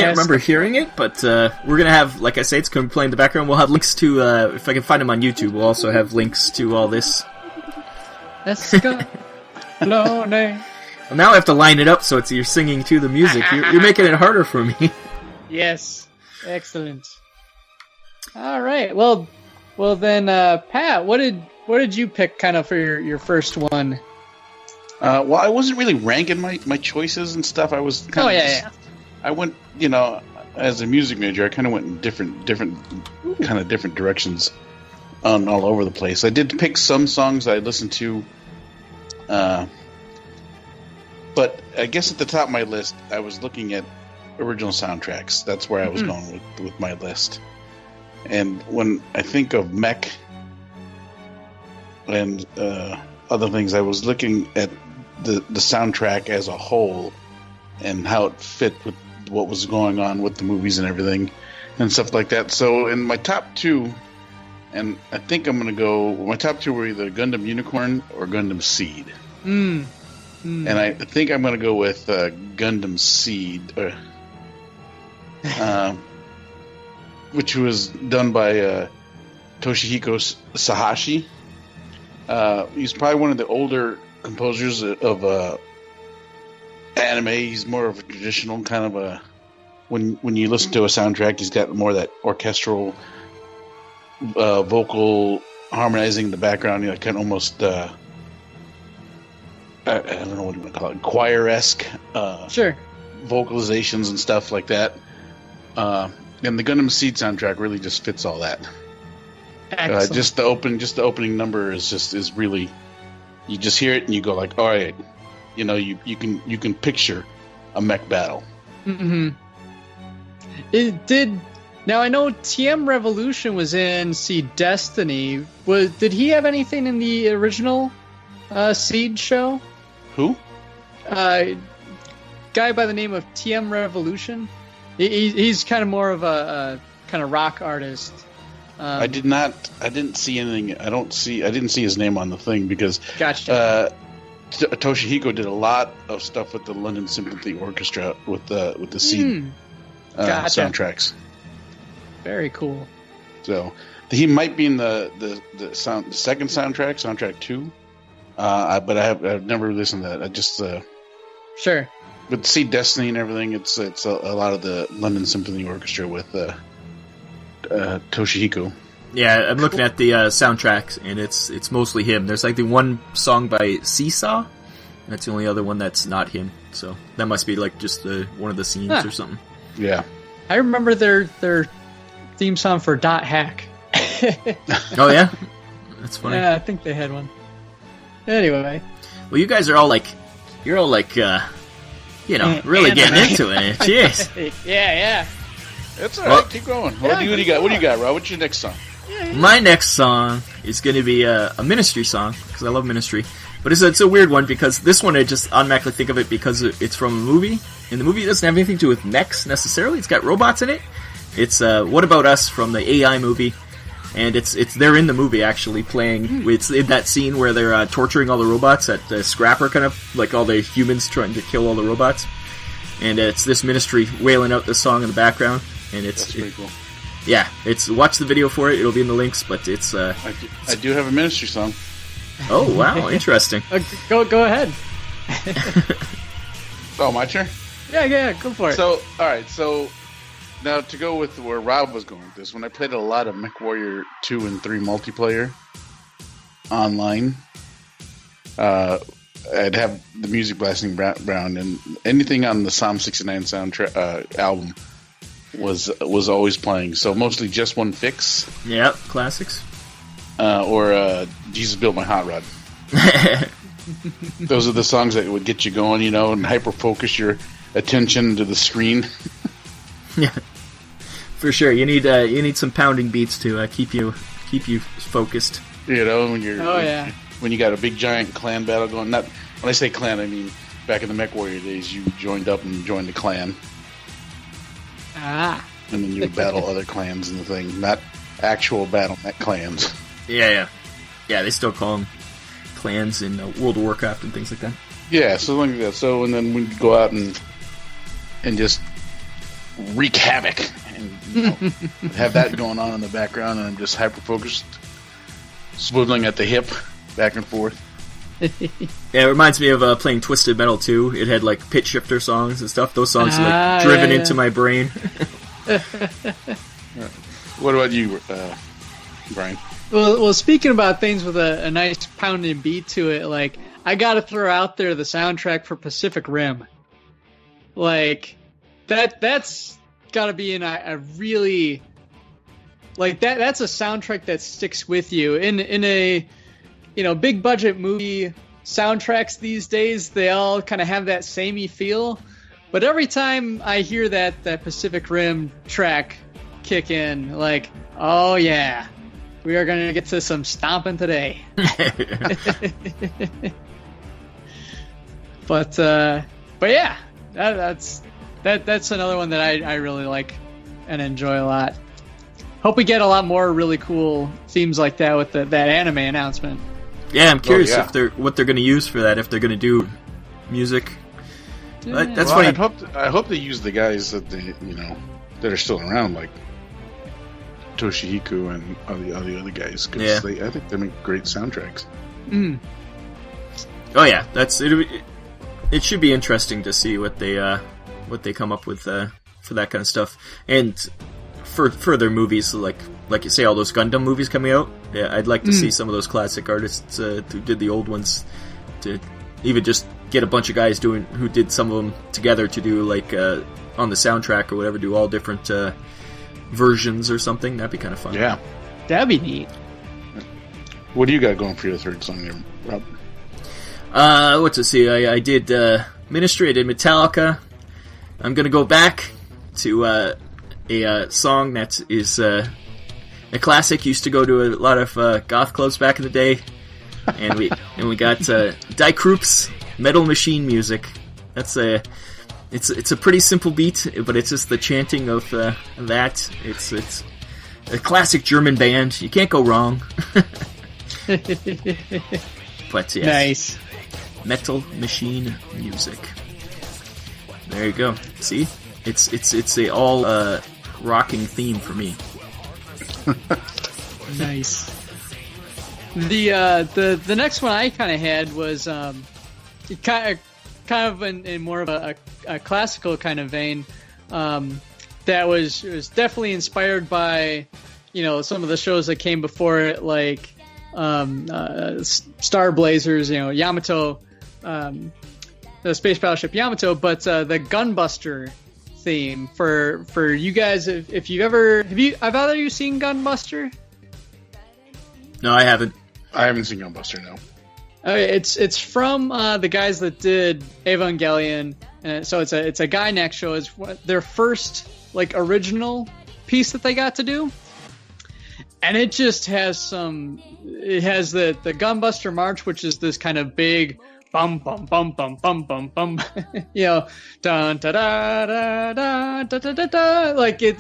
remember hearing it, but we're gonna have, like I say, it's gonna play in the background. We'll have links to, if I can find them on YouTube, we'll also have links to all this. ExFil.End. Well, now I have to line it up so you're singing to the music. You're making it harder for me. Yes, excellent. All right, well then, Pat, what did you pick kind of for your first one? Well, I wasn't really ranking my choices and stuff. I was kind of I went, as a music major, I kind of went in different directions all over the place. I did pick some songs I listened to, but I guess at the top of my list, I was looking at original soundtracks. That's where I was going with my list. And when I think of Mech and other things, I was looking at the soundtrack as a whole and how it fit with what was going on with the movies and everything and stuff like that. So in my top two, and I think I'm going to go, my top two were either Gundam Unicorn or Gundam Seed. And I think I'm going to go with Gundam Seed, which was done by Toshihiko Sahashi. He's probably one of the older composers of anime. He's more of a traditional kind of a. When you listen to a soundtrack, he's got more of that orchestral, vocal harmonizing in the background. Kind of almost. I don't know what you want to call it, choir-esque. Sure. Vocalizations and stuff like that. And the Gundam Seed soundtrack really just fits all that. Just the opening number is really, you just hear it and you go like, all right, you can picture a mech battle. Mm-hmm. Now I know TM Revolution was in Seed Destiny. Did he have anything in the original Seed show? Who? Guy by the name of TM Revolution. He's kind of more of a kind of rock artist. I didn't see anything. I didn't see his name on the thing because gotcha. Toshihiko did a lot of stuff with the London Symphony Orchestra with the Seed soundtracks. Very cool. So he might be in the second soundtrack 2. But I've never listened to that. I just sure. With Seed Destiny and everything, it's a lot of the London Symphony Orchestra with Toshihiko. Yeah, I'm looking at the soundtracks, and it's mostly him. There's like the one song by Seesaw, and that's the only other one that's not him. So that must be like just one of the scenes or something. Yeah, I remember their theme song for Dot Hack. Oh yeah, that's funny. Yeah, I think they had one. Anyway, well, you guys are all like, really getting into it. Jeez. Yeah. It's all right. Keep going. What do you got? What do you got, Rob? What's your next song? My next song is going to be a Ministry song, because I love Ministry. But it's a weird one, because this one I just automatically think of it because it's from a movie. And the movie doesn't have anything to do with mechs, necessarily. It's got robots in it. It's What About Us from the AI movie. And they're in the movie, actually, playing. It's in that scene where they're torturing all the robots at the Scrapper, kind of, like all the humans trying to kill all the robots. And it's this Ministry wailing out this song in the background. And That's pretty cool. yeah, it's watch the video for it. It'll be in the links, but it's. I do have a ministry song. Oh wow, interesting. Go ahead. Oh, my turn? Yeah, go for it. So, all right, so now to go with where Rob was going with this, when I played a lot of MechWarrior 2 and 3 multiplayer online, I'd have the music blasting around, and anything on the Psalm 69 soundtrack album was always playing. So mostly Just One Fix. Yep, classics. Or Jesus Built My Hot Rod. Those are the songs that would get you going, and hyper focus your attention to the screen. Yeah, for sure. You need some pounding beats to keep you focused. When you're when you got a big giant clan battle going. Not when I say clan, I mean back in the MechWarrior days, you joined up and joined the clan. And then you would battle other clans and the thing, not actual battle mech clans. Yeah. They still call them clans in World of Warcraft and things like that. Yeah, so like that. So and then we'd go out and just wreak havoc and have that going on in the background, and I'm just hyper focused, swiveling at the hip, back and forth. Yeah, it reminds me of playing Twisted Metal 2. It had like pitch shifter songs and stuff. Those songs are driven into my brain. What about you, Bryan? Well, speaking about things with a nice pounding beat to it, like I gotta throw out there the soundtrack for Pacific Rim. Like that's gotta be in a really like that's a soundtrack that sticks with you in a big budget movie. Soundtracks these days, they all kind of have that samey feel, but every time I hear that Pacific Rim track kick in, like, oh yeah, we are going to get to some stomping today. But yeah, that's another one that I really like and enjoy a lot. Hope we get a lot more really cool themes like that with that anime announcement. Yeah, I'm curious what they're going to use for that. If they're going to do music, that's funny. I hope they use the guys that that are still around, like Toshihiko and all the other guys, because I think they make great soundtracks. Mm. Oh yeah, it should be interesting to see what they come up with for that kind of stuff, and for further movies like you say, all those Gundam movies coming out. Yeah, I'd like to see some of those classic artists who did the old ones to even just get a bunch of guys who did some of them together to do like on the soundtrack or whatever, do all different versions or something. That'd be kind of fun. Yeah, that'd be neat. What do you got going for your third song there, Rob? What to see? I did Ministry. I did Metallica. I'm gonna go back to a song that is a classic. Used to go to a lot of goth clubs back in the day, and we got Die Krupp's Metal Machine music. That's it's a pretty simple beat, but it's just the chanting of that. It's a classic German band. You can't go wrong. But yeah, nice Metal Machine music. There you go. See, it's a all rocking theme for me. Nice. The next one I kind of had was kind of in more of a classical kind of vein. That was definitely inspired by some of the shows that came before it, like Star Blazers, Yamato, the space battleship Yamato, but the Gunbuster theme for you guys. If you've have either of you seen Gunbuster? No, I haven't. I haven't seen Gunbuster. No. It's from the guys that did Evangelion, and so it's a Gainax next show. It's their first like original piece that they got to do, and it just has it has the Gunbuster March, which is this kind of big bum bum bum bum bum bum bum, dun da da da da da da da. Like it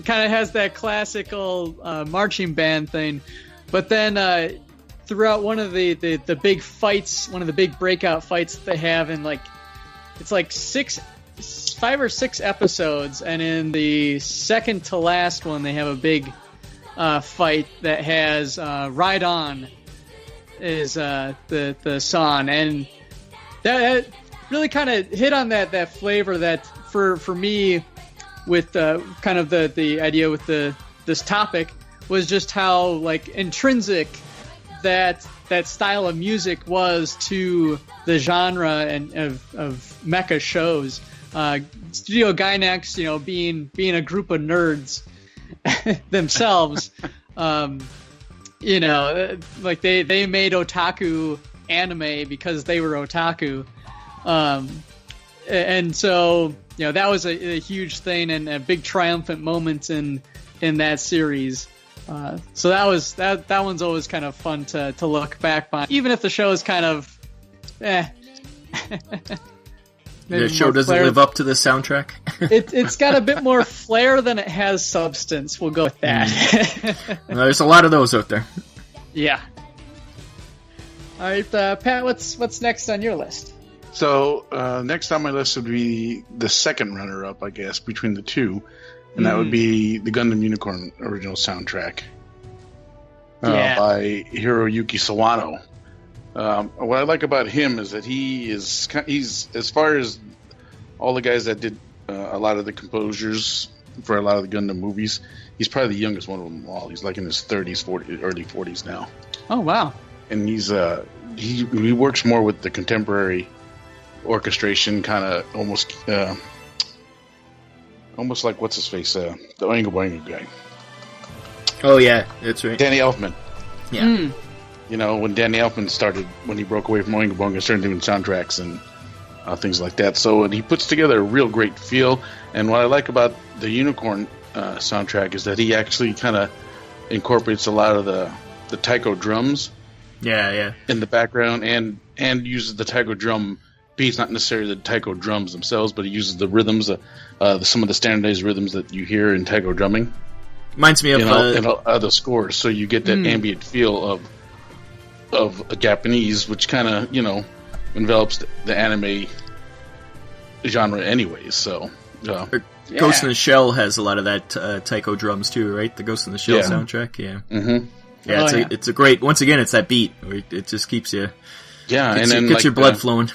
kind of has that classical marching band thing, but then throughout one of the big fights, one of the big breakout fights that they have, in like it's like 6 5 or 6 episodes, and in the second to last one, they have a big fight that has "Ride On" is the song, and that really kind of hit on that flavor that for me with kind of the idea with this topic was just how like intrinsic that style of music was to the genre and of mecha shows. Studio Gainax, being a group of nerds themselves, like they made otaku anime because they were otaku, and so that was a huge thing and a big triumphant moment in that series. So that one's always kind of fun to look back on, even if the show is kind of the show doesn't live up to the soundtrack. It's got a bit more flair than it has substance. We'll go with that. There's a lot of those out there. Yeah. All right, Pat, what's next on your list? So next on my list would be the second runner-up, I guess, between the two, and that would be the Gundam Unicorn original soundtrack by Hiroyuki Sawano. What I like about him is that he's as far as all the guys that did a lot of the composers for a lot of the Gundam movies, he's probably the youngest one of them all. He's like in his 30s, early 40s now. Oh wow! And he's he works more with the contemporary orchestration, kind of almost like what's his face, the Oingo Boingo guy. Oh yeah, that's right. Danny Elfman. Yeah. When Danny Elfman started, when he broke away from Oingo Boingo, started doing soundtracks and things like that. So he puts together a real great feel. And what I like about the Unicorn soundtrack is that he actually kind of incorporates a lot of the taiko drums. Yeah. In the background, and uses the taiko drum beats, not necessarily the taiko drums themselves, but he uses the rhythms, some of the standardized rhythms that you hear in taiko drumming. Reminds me of other scores, so you get that ambient feel of a Japanese, which kind of envelops the anime genre, anyways. So Ghost in the Shell has a lot of that taiko drums too, right? The Ghost in the Shell soundtrack, yeah. Mm-hmm. Yeah, it's a great. Once again, it's that beat. It just keeps you. Yeah, and then gets your blood flowing.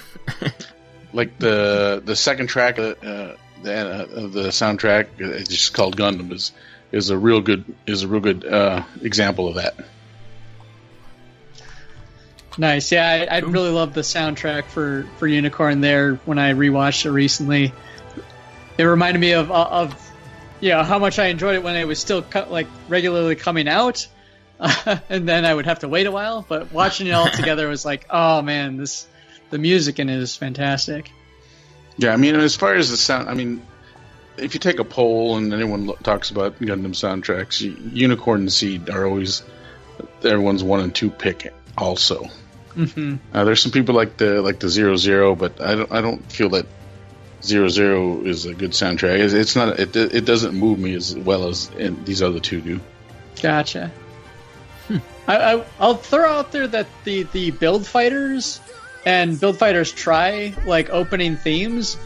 Like the second track of the soundtrack, it's just called Gundam, is a real good example of that. Nice, yeah. I really love the soundtrack for Unicorn. There, when I rewatched it recently, it reminded me of how much I enjoyed it when it was still regularly coming out. And then I would have to wait a while, but watching it all together was like, oh man, the music in it is fantastic. Yeah, I mean, as far as the sound, I mean, if you take a poll and anyone talks about Gundam soundtracks, Unicorn and Seed are always everyone's 1 and 2 pick. Also, there's some people like the 00, but I don't feel that 00 is a good soundtrack. It's not. It doesn't move me as well as these other two do. Gotcha. I'll throw out there that the Build Fighters and Build Fighters Try opening themes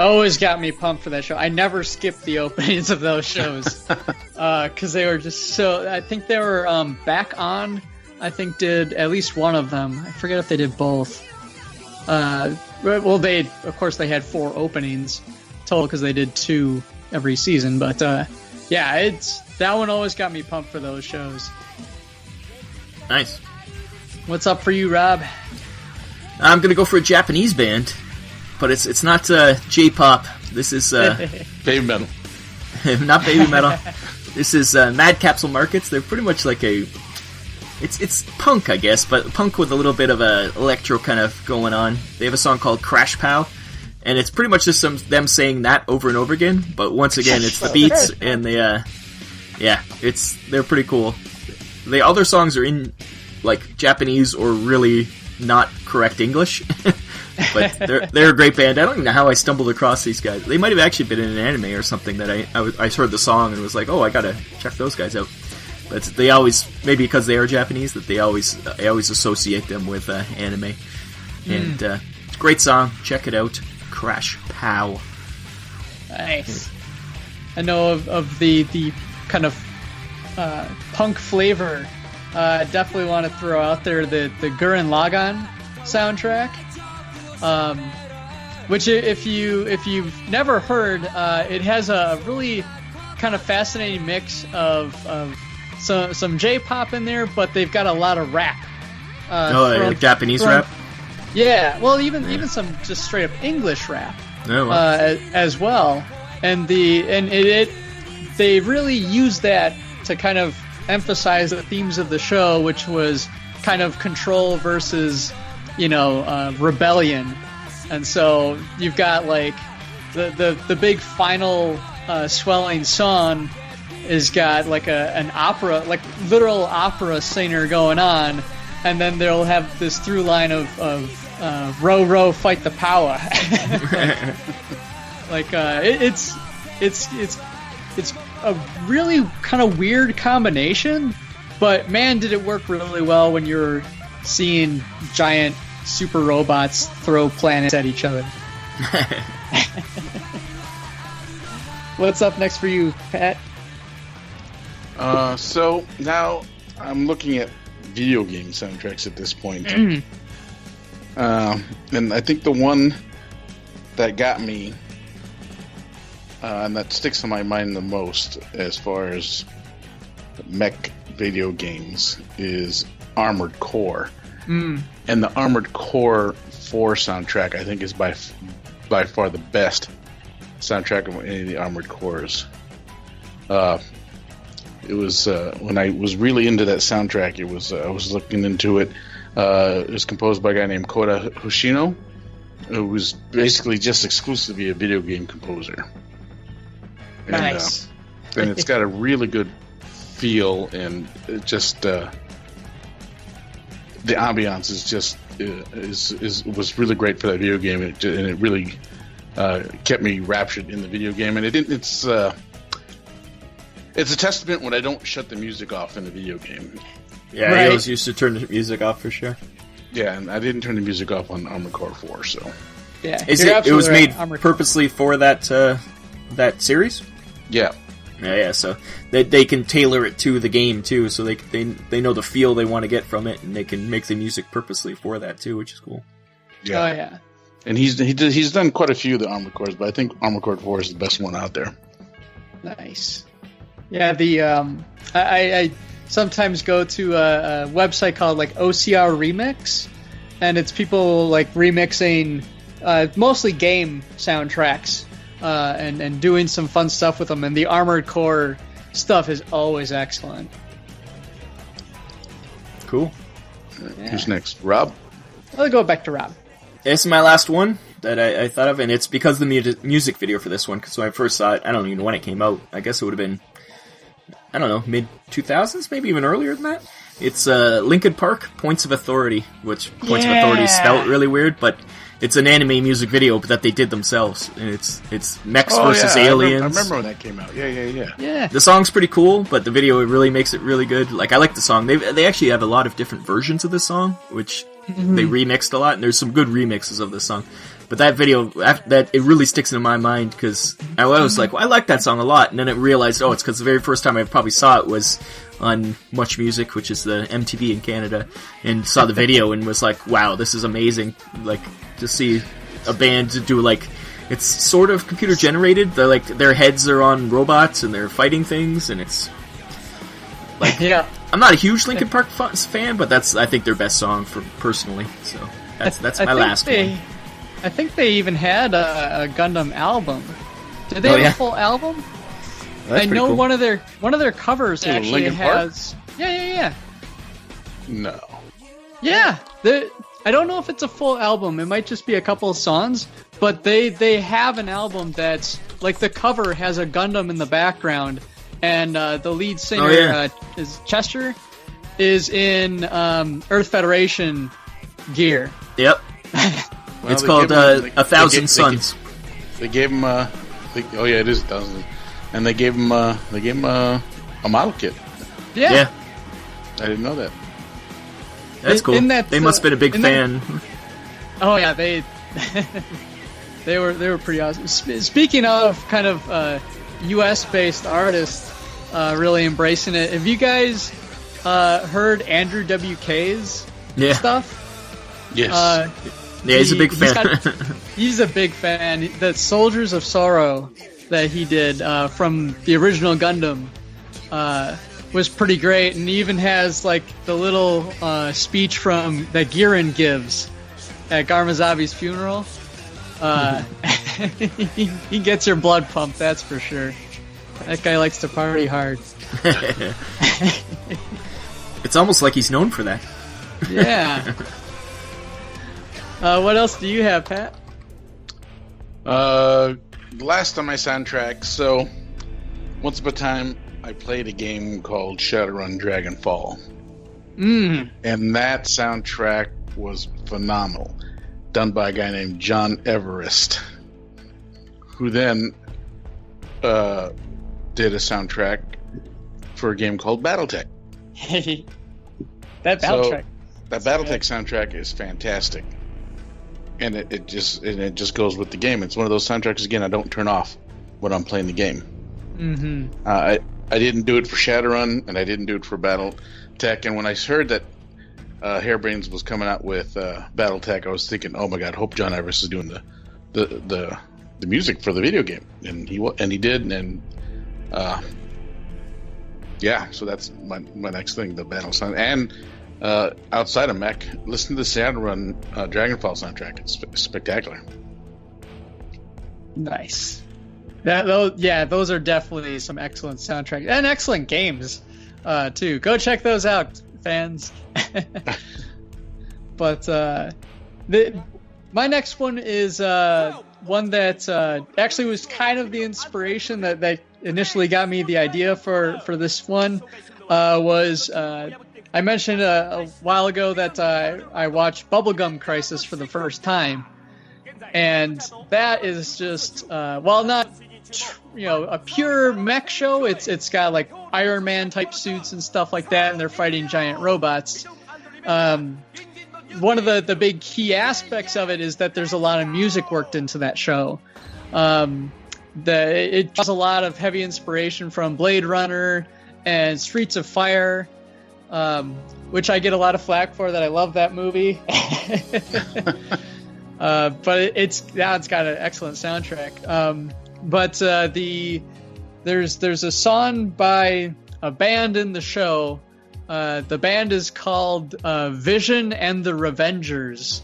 always got me pumped for that show. I never skipped the openings of those shows because they were just so. I think they were back on. I think did at least one of them. I forget if they did both. Well, they had 4 openings total because they did 2 every season. But that one always got me pumped for those shows. Nice. What's up for you, Rob? I'm gonna go for a Japanese band, but it's not J-pop. This is Baby Metal. Not Baby Metal. This is Mad Capsule Markets. They're pretty much like it's punk, I guess, but punk with a little bit of a electro kind of going on. They have a song called Crash Pow, and it's pretty much just them saying that over and over again. But once again, it's the beats and they're pretty cool. All their songs are in Japanese or really not correct English, but they're a great band. I don't even know how I stumbled across these guys. They might have actually been in an anime or something that I heard the song and was like, oh, I gotta check those guys out. But they always, maybe because they are Japanese, that I always associate them with anime. And great song, check it out, Crash Pow. Nice. I know of the kind of punk flavor. Definitely want to throw out there the Gurren Lagann soundtrack, which if you've never heard, it has a really kind of fascinating mix of some J-pop in there, but they've got a lot of rap. Like Japanese rap? Yeah, well, even some just straight up English rap as well, and they really use that to kind of emphasize the themes of the show, which was kind of control versus, rebellion, and so you've got like the big final swelling song has got like an opera, like literal opera singer going on. And then they'll have this through line of row, row, fight the power. It's a really kind of weird combination, but man, did it work really well when you're seeing giant super robots throw planets at each other. What's up next for you, Pat? So now I'm looking at video game soundtracks at this point. And I think the one that got me and that sticks in my mind the most as far as mech video games is Armored Core. And the Armored Core 4 soundtrack, I think, is by far the best soundtrack of any of the Armored Cores. It was when I was really into that soundtrack. It was I was looking into it. It was composed by a guy named Kota Hoshino, who was basically just exclusively a video game composer. Nice. And it's got a really good feel, and it just the ambiance is just was really great for that video game, and it really kept me raptured in the video game. And it's a testament when I don't shut the music off in the video game. Yeah, right. I always used to turn the music off for sure. Yeah, and I didn't turn the music off on Armored Core 4, so... Yeah, it was made purposely for that series? Yeah. Yeah, so they can tailor it to the game, too, so they know the feel they want to get from it, and they can make the music purposely for that, too, which is cool. Yeah. Oh, yeah. And he's done quite a few of the Armored Cores, but I think Armored Core 4 is the best one out there. Nice. Yeah, I sometimes go to a website called like OCR Remix, and it's people like remixing mostly game soundtracks and doing some fun stuff with them. And the Armored Core stuff is always excellent. Cool. Yeah. Who's next? Rob? I'll go back to Rob. This is my last one that I thought of, and it's because of the music video for this one. Because when I first saw it, I don't even know when it came out. I guess it would have been, I don't know, mid-2000s, maybe even earlier than that. It's Linkin Park, Points of Authority, which Points of Authority is spelled really weird, but it's an anime music video that they did themselves. And it's mechs versus aliens. I remember when that came out. Yeah. The song's pretty cool, but the video really makes it really good. Like, I like the song. They actually have a lot of different versions of this song, which they remixed a lot, and there's some good remixes of this song. But that video, it really sticks into my mind, because I was like, well, I like that song a lot, and then I realized, it's because the very first time I probably saw it was on Much Music, which is the MTV in Canada, and saw the video and was like, wow, this is amazing. Like, to see a band do, like, it's sort of computer generated. They're like, their heads are on robots and they're fighting things, and it's like, yeah. I'm not a huge Linkin Park fan, but that's, I think, their best song personally. So that's my last one. I think they even had a Gundam album. Did they have a full album? That's I know cool. one of their covers actually Linkin has. Park? Yeah. No. Yeah. I don't know if it's a full album. It might just be a couple of songs, but they have an album that's like the cover has a Gundam in the background, and the lead singer is Chester is in Earth Federation gear. Yep. Well, it's called 1,000 Suns. They gave him it is 1,000, and they gave him a model kit. Yeah. I didn't know that. That's cool. They must have been a big fan. Oh yeah, they They were pretty awesome. Speaking of kind of U.S.-based artists really embracing it, have you guys heard Andrew WK's stuff? Yes. He's a big fan. He's a big fan. The Soldiers of Sorrow that he did from the original Gundam was pretty great, and he even has like the little speech from that Giran gives at Garmazabi's funeral. He gets your blood pumped, that's for sure. That guy likes to party hard. It's almost like he's known for that. Yeah. What else do you have, Pat? Last on my soundtrack, so once upon a time I played a game called Shadowrun Dragonfall. And that soundtrack was phenomenal. Done by a guy named John Everest, who then did a soundtrack for a game called Battletech. That Battletech soundtrack is fantastic. And it just goes with the game. It's one of those soundtracks, again, I don't turn off when I'm playing the game. Mm-hmm. I didn't do it for Shadowrun, and I didn't do it for Battletech. And when I heard that Harebrained was coming out with Battletech, I was thinking, oh my god, hope John Everest is doing the music for the video game. And he did, and yeah, so that's my next thing, the battle sound. And outside of Mech, listen to the Shadowrun Dragonfall soundtrack. It's spectacular. Nice. Those are definitely some excellent soundtracks and excellent games too. Go check those out, fans. But my next one is one that actually was kind of the inspiration that initially got me the idea for this one. Was I mentioned a while ago that I watched Bubblegum Crisis for the first time, and that is just while not a pure mech show, it's got like Iron Man type suits and stuff like that, and they're fighting giant robots. One of the big key aspects of it is that there's a lot of music worked into that show. It has a lot of heavy inspiration from Blade Runner and Streets of Fire, which I get a lot of flack for, that I love that movie. But it's got an excellent soundtrack. But there's a song by a band in the show. The band is called Vision and the Revengers,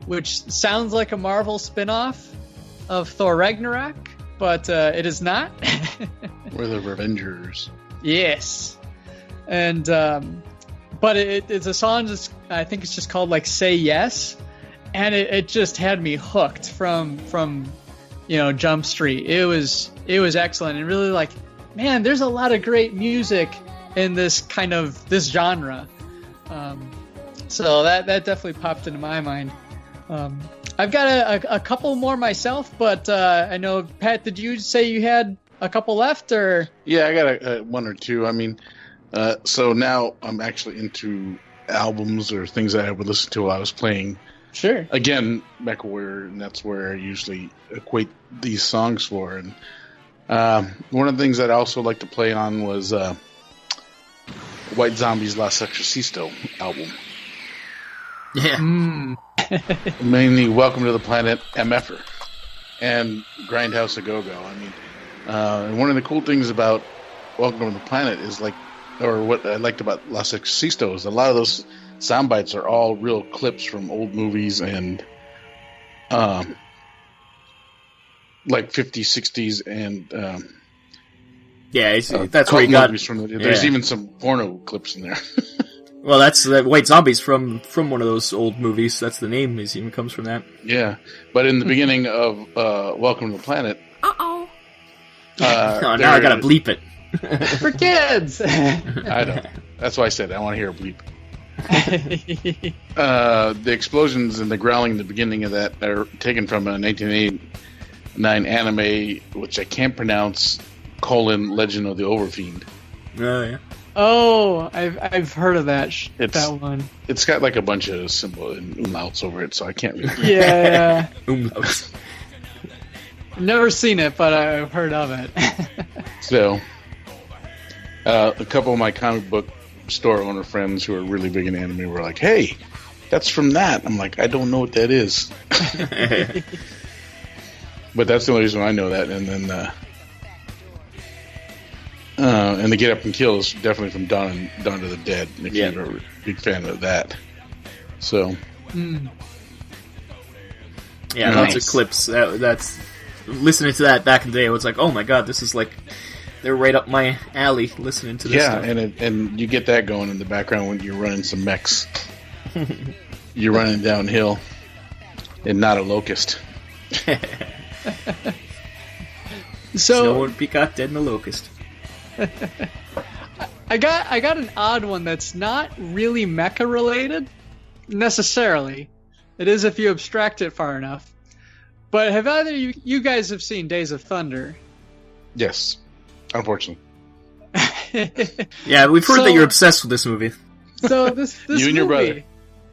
which sounds like a Marvel spin-off of Thor Ragnarok, but it is not. We're the Revengers. Yes. And but it's a song I think it's just called like Say Yes, and it just had me hooked from Jump Street. It was excellent, and really like, man, there's a lot of great music in this genre. So that definitely popped into my mind. I've got a couple more myself, but I know, Pat, did you say you had a couple left, or? Yeah, I got one or two. I mean, so now I'm actually into albums or things that I would listen to while I was playing. Sure. Again, MechWarrior, and that's where I usually equate these songs for. And one of the things that I also like to play on was White Zombie's Las Exorcisto album. Yeah. Mainly Welcome to the Planet, MFer, and Grindhouse A Go-Go. I mean, and one of the cool things about Welcome to the Planet is what I liked about Las Exorcisto is a lot of those sound bites are all real clips from old movies and like 50s, 60s, and that's where you got. There's even some porno clips in there. Well, that's White Zombies from one of those old movies. That's the name. It even comes from that. Yeah, but in the beginning of Welcome to the Planet. Now I gotta bleep it for kids. I know. That's why I said I want to hear a bleep. The explosions and the growling in the beginning of that are taken from a 1989 anime, which I can't pronounce. Legend of the Overfiend. Oh yeah. Oh, I've heard of that one. It's got like a bunch of symbol and umlauts over it, so I can't read it. Yeah. Umlauts. Never seen it, but I've heard of it. So, a couple of my comic book store owner friends who are really big in anime were like, "Hey, that's from that." I'm like, "I don't know what that is," but that's the only reason I know that. And then, and the Get Up and Kill is definitely from Dawn of the Dead. If you're a big fan of that, so yeah, lots of clips. That's listening to that back in the day. It was like, oh my god, this is like they're right up my alley. Listening to this. Yeah, stuff. and you get that going in the background when you're running some mechs. You're running downhill, and not a locust. So no peacock dead in a locust. I got an odd one that's not really mecha related necessarily. It is if you abstract it far enough. But have either you guys have seen Days of Thunder? Yes, unfortunately. Yeah, we've heard that you're obsessed with this movie. So this you and movie, your brother.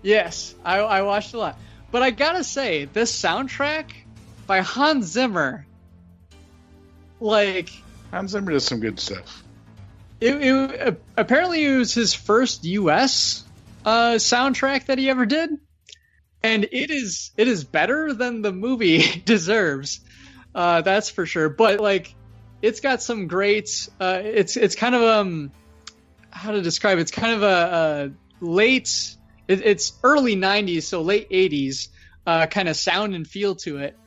Yes, I watched a lot. But I gotta say, this soundtrack by Hans Zimmer, like Hans Zimmer does some good stuff. It apparently it was his first U.S. Soundtrack that he ever did, and it is better than the movie deserves. That's for sure. But like, it's got some great. It's kind of how to describe it? It's kind of a late. It's early '90s, so late '80s kind of sound and feel to it.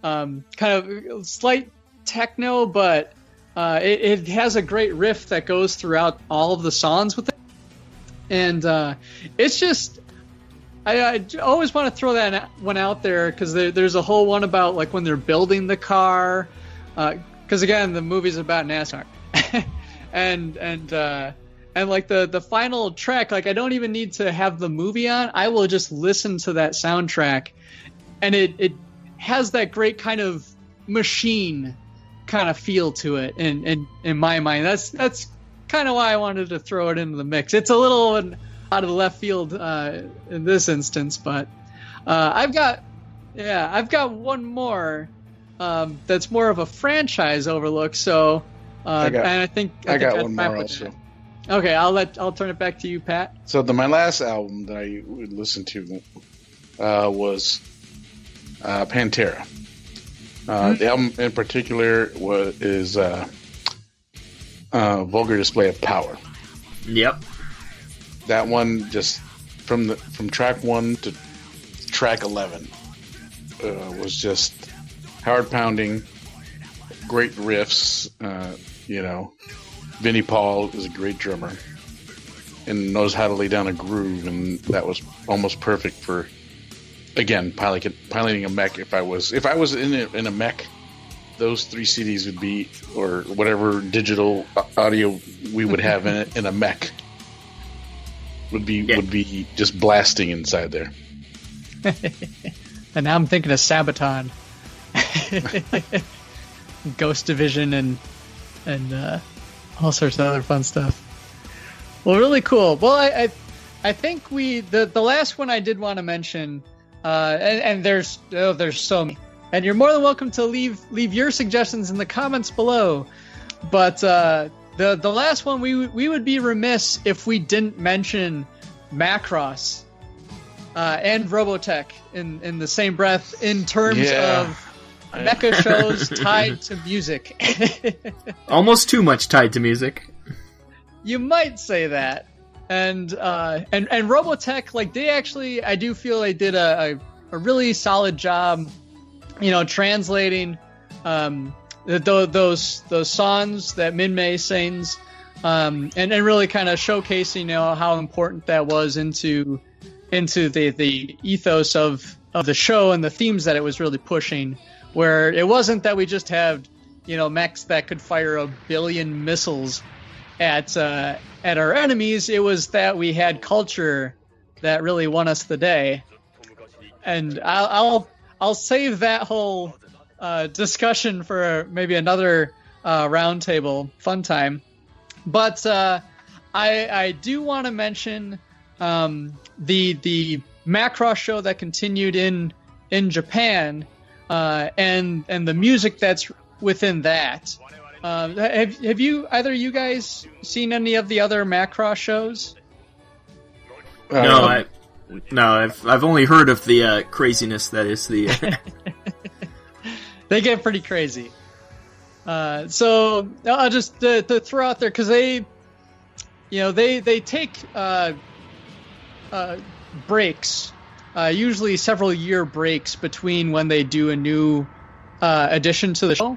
Kind of slight techno, but it has a great riff that goes throughout all of the songs with it. And it's just, I always want to throw that one out there because there's a whole one about like when they're building the car. Because again, the movie's about NASCAR. and like the final track, like I don't even need to have the movie on. I will just listen to that soundtrack. And it has that great kind of machine kind of feel to it in my mind. That's kind of why I wanted to throw it into the mix. It's a little out of the left field in this instance, but I've got one more that's more of a franchise overlook. So I got one more also. Okay, I'll turn it back to you, Pat. So my last album that I would listen to was Pantera. The album in particular is Vulgar Display of Power. Yep. That one, just from track 1 to track 11, was just hard pounding, great riffs. Vinnie Paul is a great drummer and knows how to lay down a groove, and that was almost perfect for, again, piloting a mech. If I was in a mech, those 3 CDs would be, or whatever digital audio we would have in a mech would be just blasting inside there. And now I'm thinking of Sabaton, Ghost Division, and all sorts of other fun stuff. Well, really cool. Well, I think the last one I did want to mention. And there's so many, and you're more than welcome to leave your suggestions in the comments below. But the last one, we would be remiss if we didn't mention Macross and Robotech in the same breath in terms of mecha shows tied to music. Almost too much tied to music. You might say that. And Robotech, like I do feel they did a really solid job, translating those songs that Min-Mei sings, and really kind of showcasing how important that was into the ethos of the show and the themes that it was really pushing. Where it wasn't that we just had mechs that could fire 1 billion missiles at our enemies. It was that we had culture that really won us the day. And I'll save that whole discussion for maybe another roundtable fun time. But I do want to mention the Macross show that continued in Japan, and the music that's within that. Have you either of you guys seen any of the other Macross shows? No, I've only heard of the craziness that is the. They get pretty crazy. So I'll just to throw out there because they take breaks, usually several year breaks between when they do a new addition to the show,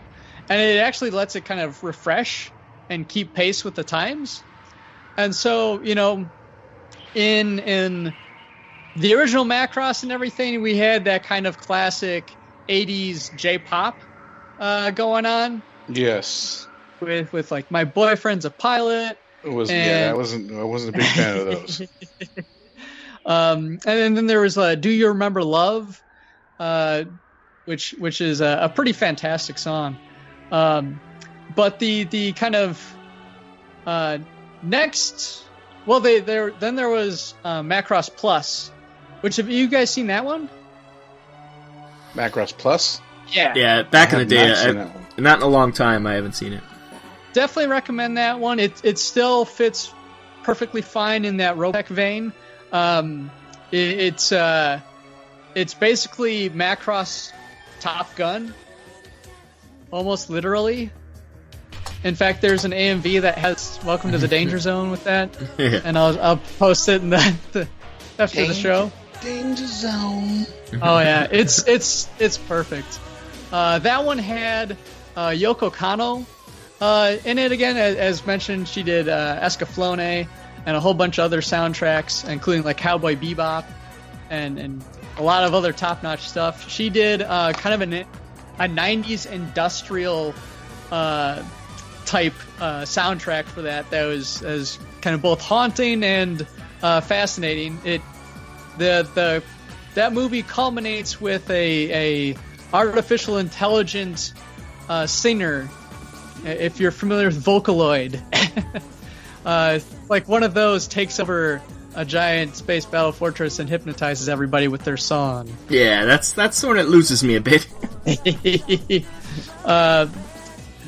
and it actually lets it kind of refresh and keep pace with the times. And so in the original Macross and everything, we had that kind of classic 80s J-pop going on. Yes. With like My Boyfriend's a Pilot. I wasn't a big fan of those. And then there was Do You Remember Love, which is a pretty fantastic song. But the kind of next, well, there was Macross Plus, which have you guys seen that one? Macross Plus? Yeah, back in the day, not in a long time. I haven't seen it. Definitely recommend that one. It still fits perfectly fine in that Robotech vein. It's basically Macross Top Gun, almost literally. In fact, there's an AMV that has "Welcome to the Danger Zone" with that, and I'll post it in the after the show. Danger Zone. Oh yeah, it's perfect. That one had Yoko Kanno in it again. As mentioned, she did Escaflowne and a whole bunch of other soundtracks, including like Cowboy Bebop and a lot of other top-notch stuff. She did kind of a 90s industrial type soundtrack for that was kind of both haunting and fascinating. That movie culminates with a artificial intelligent singer. If you're familiar with Vocaloid, like one of those takes over a giant space battle fortress and hypnotizes everybody with their song. Yeah, that's the one that loses me a bit.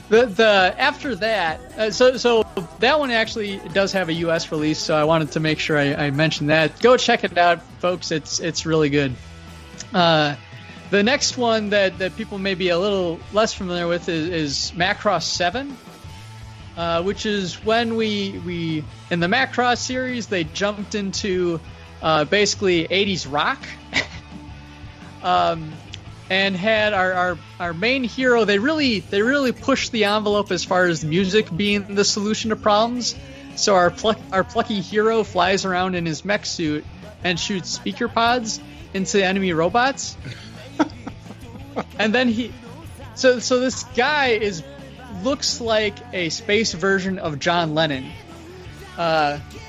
The after that, so that one actually does have a U.S. release, so I wanted to make sure I mentioned that. Go check it out, folks. It's really good. The next one that people may be a little less familiar with is Macross 7, which is when we in the Macross series they jumped into basically 80s rock. And had our main hero. They really pushed the envelope as far as music being the solution to problems. So our plucky hero flies around in his mech suit and shoots speaker pods into enemy robots. And then so this guy looks like a space version of John Lennon,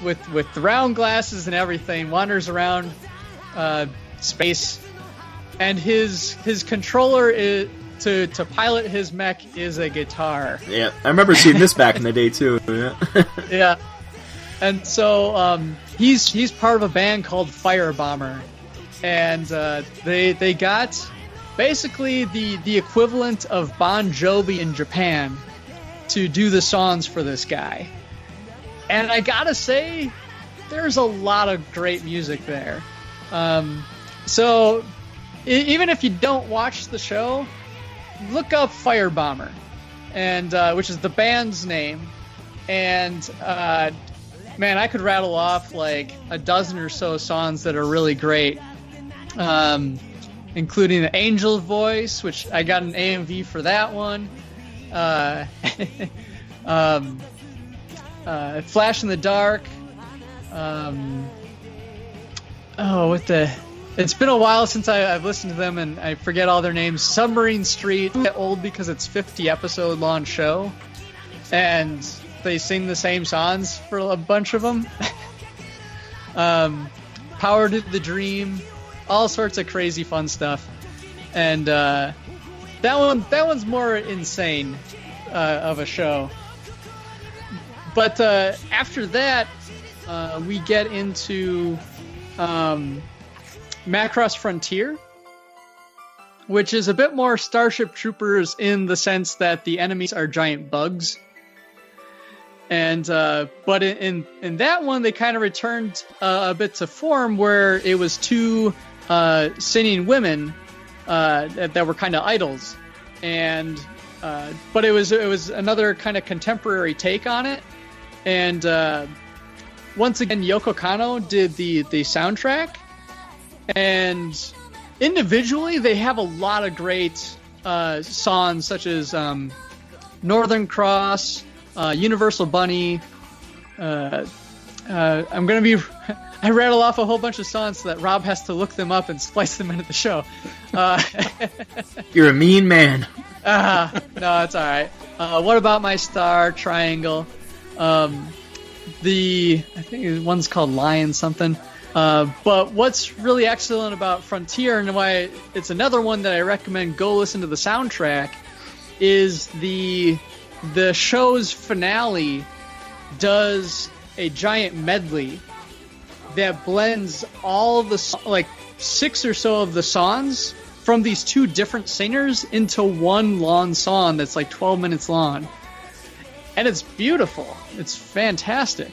with the round glasses and everything. Wanders around space. And his controller to pilot his mech is a guitar. Yeah, I remember seeing this back in the day too. Yeah. Yeah, and so he's part of a band called Firebomber, and they got basically the equivalent of Bon Jovi in Japan to do the songs for this guy. And I gotta say, there's a lot of great music there. So. Even if you don't watch the show, look up Firebomber, and which is the band's name. And man, I could rattle off like a dozen or so songs that are really great, including the Angel's Voice, which I got an AMV for that one. Flash in the Dark. It's been a while since I've listened to them, and I forget all their names. Submarine Street, old because it's 50-episode long show, and they sing the same songs for a bunch of them. Power to the Dream, all sorts of crazy fun stuff, and that one's more insane of a show. But after that, we get into Macross Frontier, which is a bit more Starship Troopers in the sense that the enemies are giant bugs. And but in that one, they kind of returned a bit to form where it was two singing women that were kind of idols, and but it was another kind of contemporary take on it. And once again, Yoko Kanno did the soundtrack, and individually they have a lot of great songs such as Northern Cross, Universal Bunny. I rattle off a whole bunch of songs so that Rob has to look them up and splice them into the show. You're a mean man. No, it's all right. What About My Star, Triangle. I think one's called Lion something. But what's really excellent about Frontier, and why it's another one that I recommend go listen to the soundtrack, is the show's finale does a giant medley that blends all of the, like 6 or so of the songs from these two different singers into one long song that's like 12 minutes long. And it's beautiful. It's fantastic.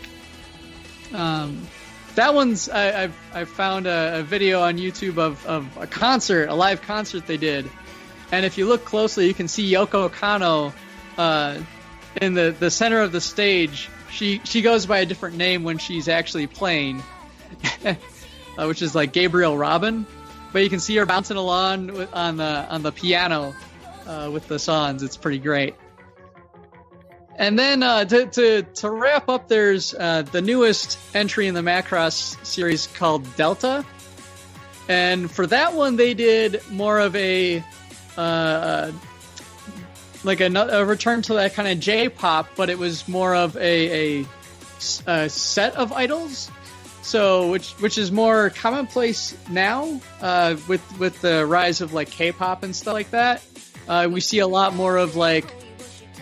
That one's, I've found a video on YouTube of a live concert they did. And if you look closely, you can see Yoko Kanno in the center of the stage. She goes by a different name when she's actually playing, which is like Gabriel Robin. But you can see her bouncing along on the piano with the songs. It's pretty great. And then to wrap up, there's the newest entry in the Macross series called Delta. And for that one, they did more of a return to that kind of J-pop, but it was more of a set of idols. So which is more commonplace now with the rise of like K-pop and stuff like that. We see a lot more of like,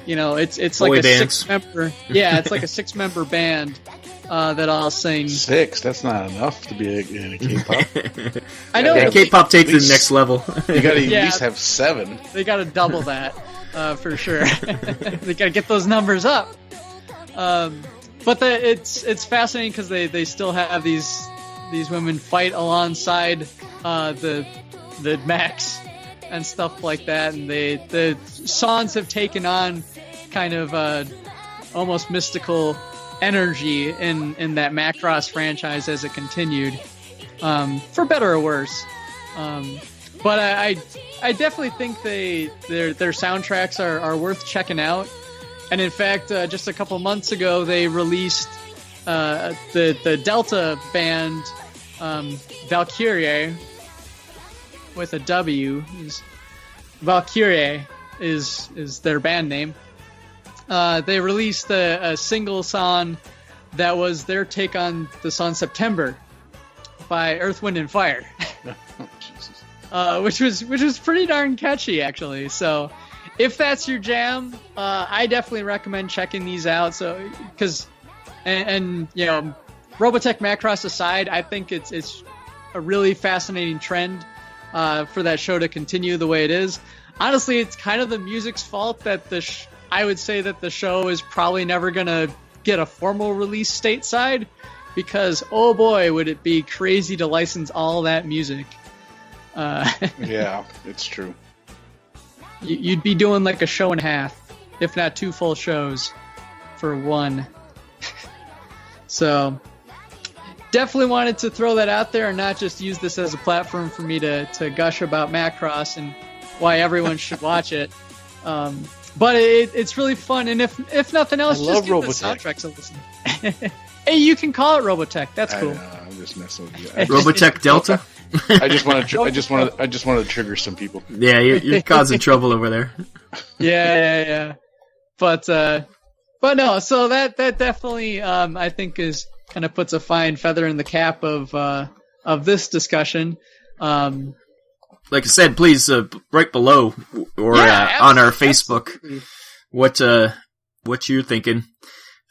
you know, it's like a 6-member. Yeah, it's like a 6-member band that all sing. 6? That's not enough to be in a K-pop. I know. Yeah, K-pop takes it to the next level. You got to at least have 7. They got to double that for sure. They got to get those numbers up. But it's fascinating because they still have these women fight alongside the mechs and stuff like that, and the songs have taken on kind of almost mystical energy in that Macross franchise as it continued, for better or worse. But I definitely think their soundtracks are worth checking out. And in fact, just a couple months ago, they released the Delta band, Valkyrie, with a W. Valkyrie is their band name. They released a single song that was their take on the song September by Earth, Wind, and Fire. Which was pretty darn catchy, actually. So if that's your jam, I definitely recommend checking these out. So, because, and you know, Robotech Macross aside, I think it's a really fascinating trend for that show to continue the way it is. Honestly, it's kind of the music's fault that I would say that the show is probably never gonna get a formal release stateside, because oh boy, would it be crazy to license all that music. Yeah, it's true. You'd be doing like a show and a half, if not 2 full shows for one. So definitely wanted to throw that out there and not just use this as a platform for me to gush about Macross and why everyone should watch it. But it's really fun, and if nothing else, just give the soundtracks a listen. Hey, you can call it Robotech. That's cool. I'm just messing with you. Robotech Delta. I just want to trigger some people. Yeah, you're causing trouble over there. Yeah. But no. So that definitely I think is kind of puts a fine feather in the cap of this discussion. Like I said, please right below or on our Facebook, what you're thinking.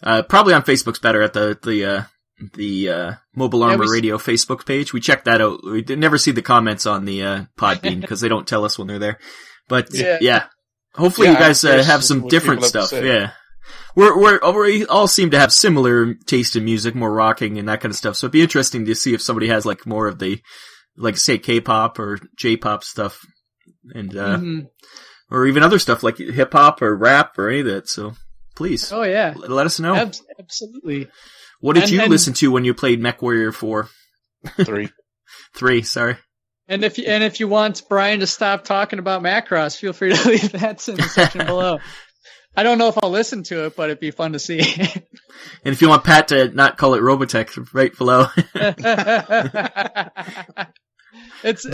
Probably on Facebook's better at the the Mobile Armor Radio Facebook page. We checked that out. We did never see the comments on the Podbean because they don't tell us when they're there. But yeah. Hopefully you guys have some different stuff. Yeah. We all seem to have similar taste in music, more rocking and that kind of stuff. So it'd be interesting to see if somebody has like more of the, like say K-pop or J-pop stuff and, or even other stuff like hip hop or rap or any of that. So please. Oh yeah. Let us know. Absolutely. What did you listen to when you played MechWarrior 4? 3. 3, sorry. And if you want Bryan to stop talking about Macross, feel free to leave that in the section below. I don't know if I'll listen to it, but it'd be fun to see. And if you want Pat to not call it Robotech, right below. Actually,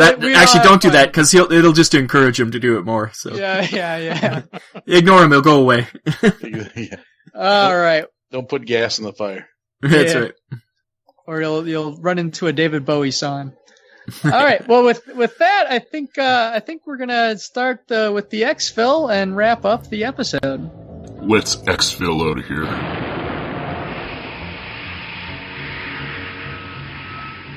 don't do that because it'll just encourage him to do it more. So yeah. Ignore him; he'll go away. All right. Don't put gas in the fire. That's right. Or you'll run into a David Bowie song. All right. Well, with that, I think we're gonna start with the ExFil and wrap up the episode. Let's ExFil out of here.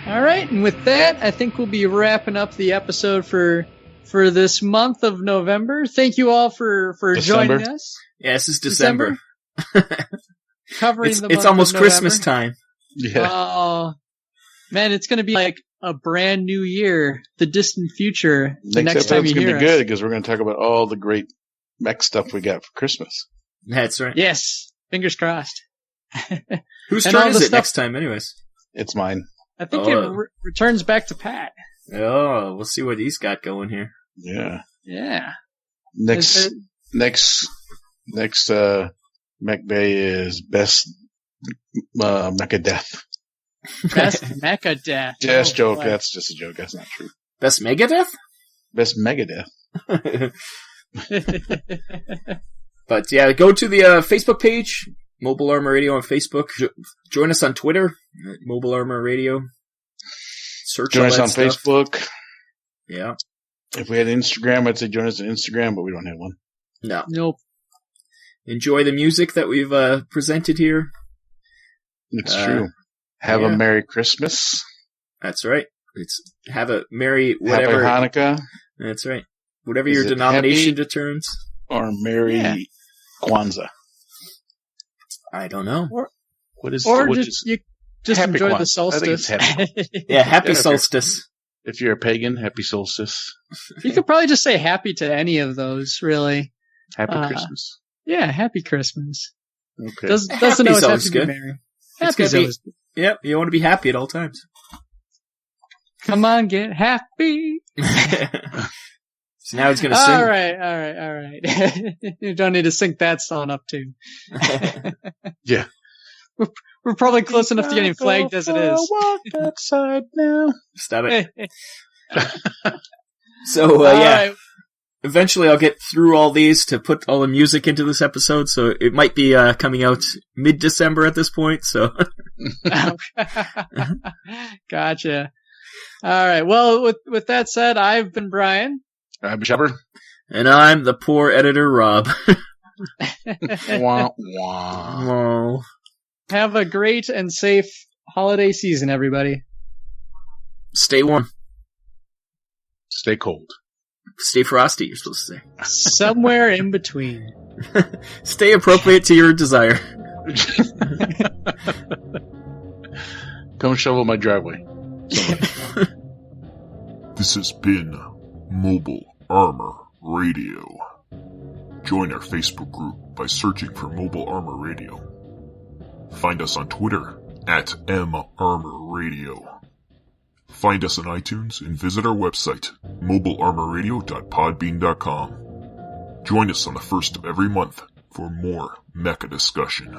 All right, and with that, I think we'll be wrapping up the episode for this month of November. Thank you all for joining us. Yeah, this is December. Covering the month it's almost of Christmas time. Yeah. Oh, man, it's going to be like a brand new year, the distant future. The next time you hear us. It's going to be good because we're going to talk about all the great mech stuff we got for Christmas. That's right. Yes, fingers crossed. Whose turn is it next time, anyways? It's mine. I think it returns back to Pat. Oh, we'll see what he's got going here. Yeah. Yeah. Next MechBay is best Mecha death. Best Mecha death. Just joke. That's just a joke. That's not true. Best Megadeth? Best Megadeth. But yeah, go to the Facebook page, Mobile Armor Radio on Facebook. Join us on Twitter, Mobile Armor Radio. Join us on Facebook. Yeah. If we had Instagram, I'd say join us on Instagram, but we don't have one. No. Nope. Enjoy the music that we've presented here. It's true. Have a Merry Christmas. That's right. Have a Merry whatever. Happy Hanukkah. That's right. Whatever your denomination determines. Or Merry Kwanzaa. I don't know. Just enjoy the solstice. Happy solstice. If you're a pagan, happy solstice. You could probably just say happy to any of those, really. Happy Christmas. Yeah, happy Christmas. Okay. Doesn't know have to be merry. Happy's always good. Yep, you want to be happy at all times. Come on, get happy. So now he's going to sing. All right. You don't need to sync that song up too. Yeah. We're probably close enough to getting flagged as it is. Walk outside now. Stop it. So, Right. Eventually I'll get through all these to put all the music into this episode, so it might be coming out mid-December at this point, so. Gotcha. All right. Well, with that said, I've been Bryan. I'm Shepard. And I'm the poor editor, Rob. Wah, wah. Have a great and safe holiday season, everybody. Stay warm. Stay cold. Stay frosty, you're supposed to say. Somewhere in between. Stay appropriate to your desire. Come shovel my driveway. This has been Mobile Armor Radio. Join our Facebook group by searching for Mobile Armor Radio. Find us on Twitter @MArmorRadio. Find us on iTunes and visit our website, mobilearmorradio.podbean.com. Join us on the first of every month for more mecha discussion.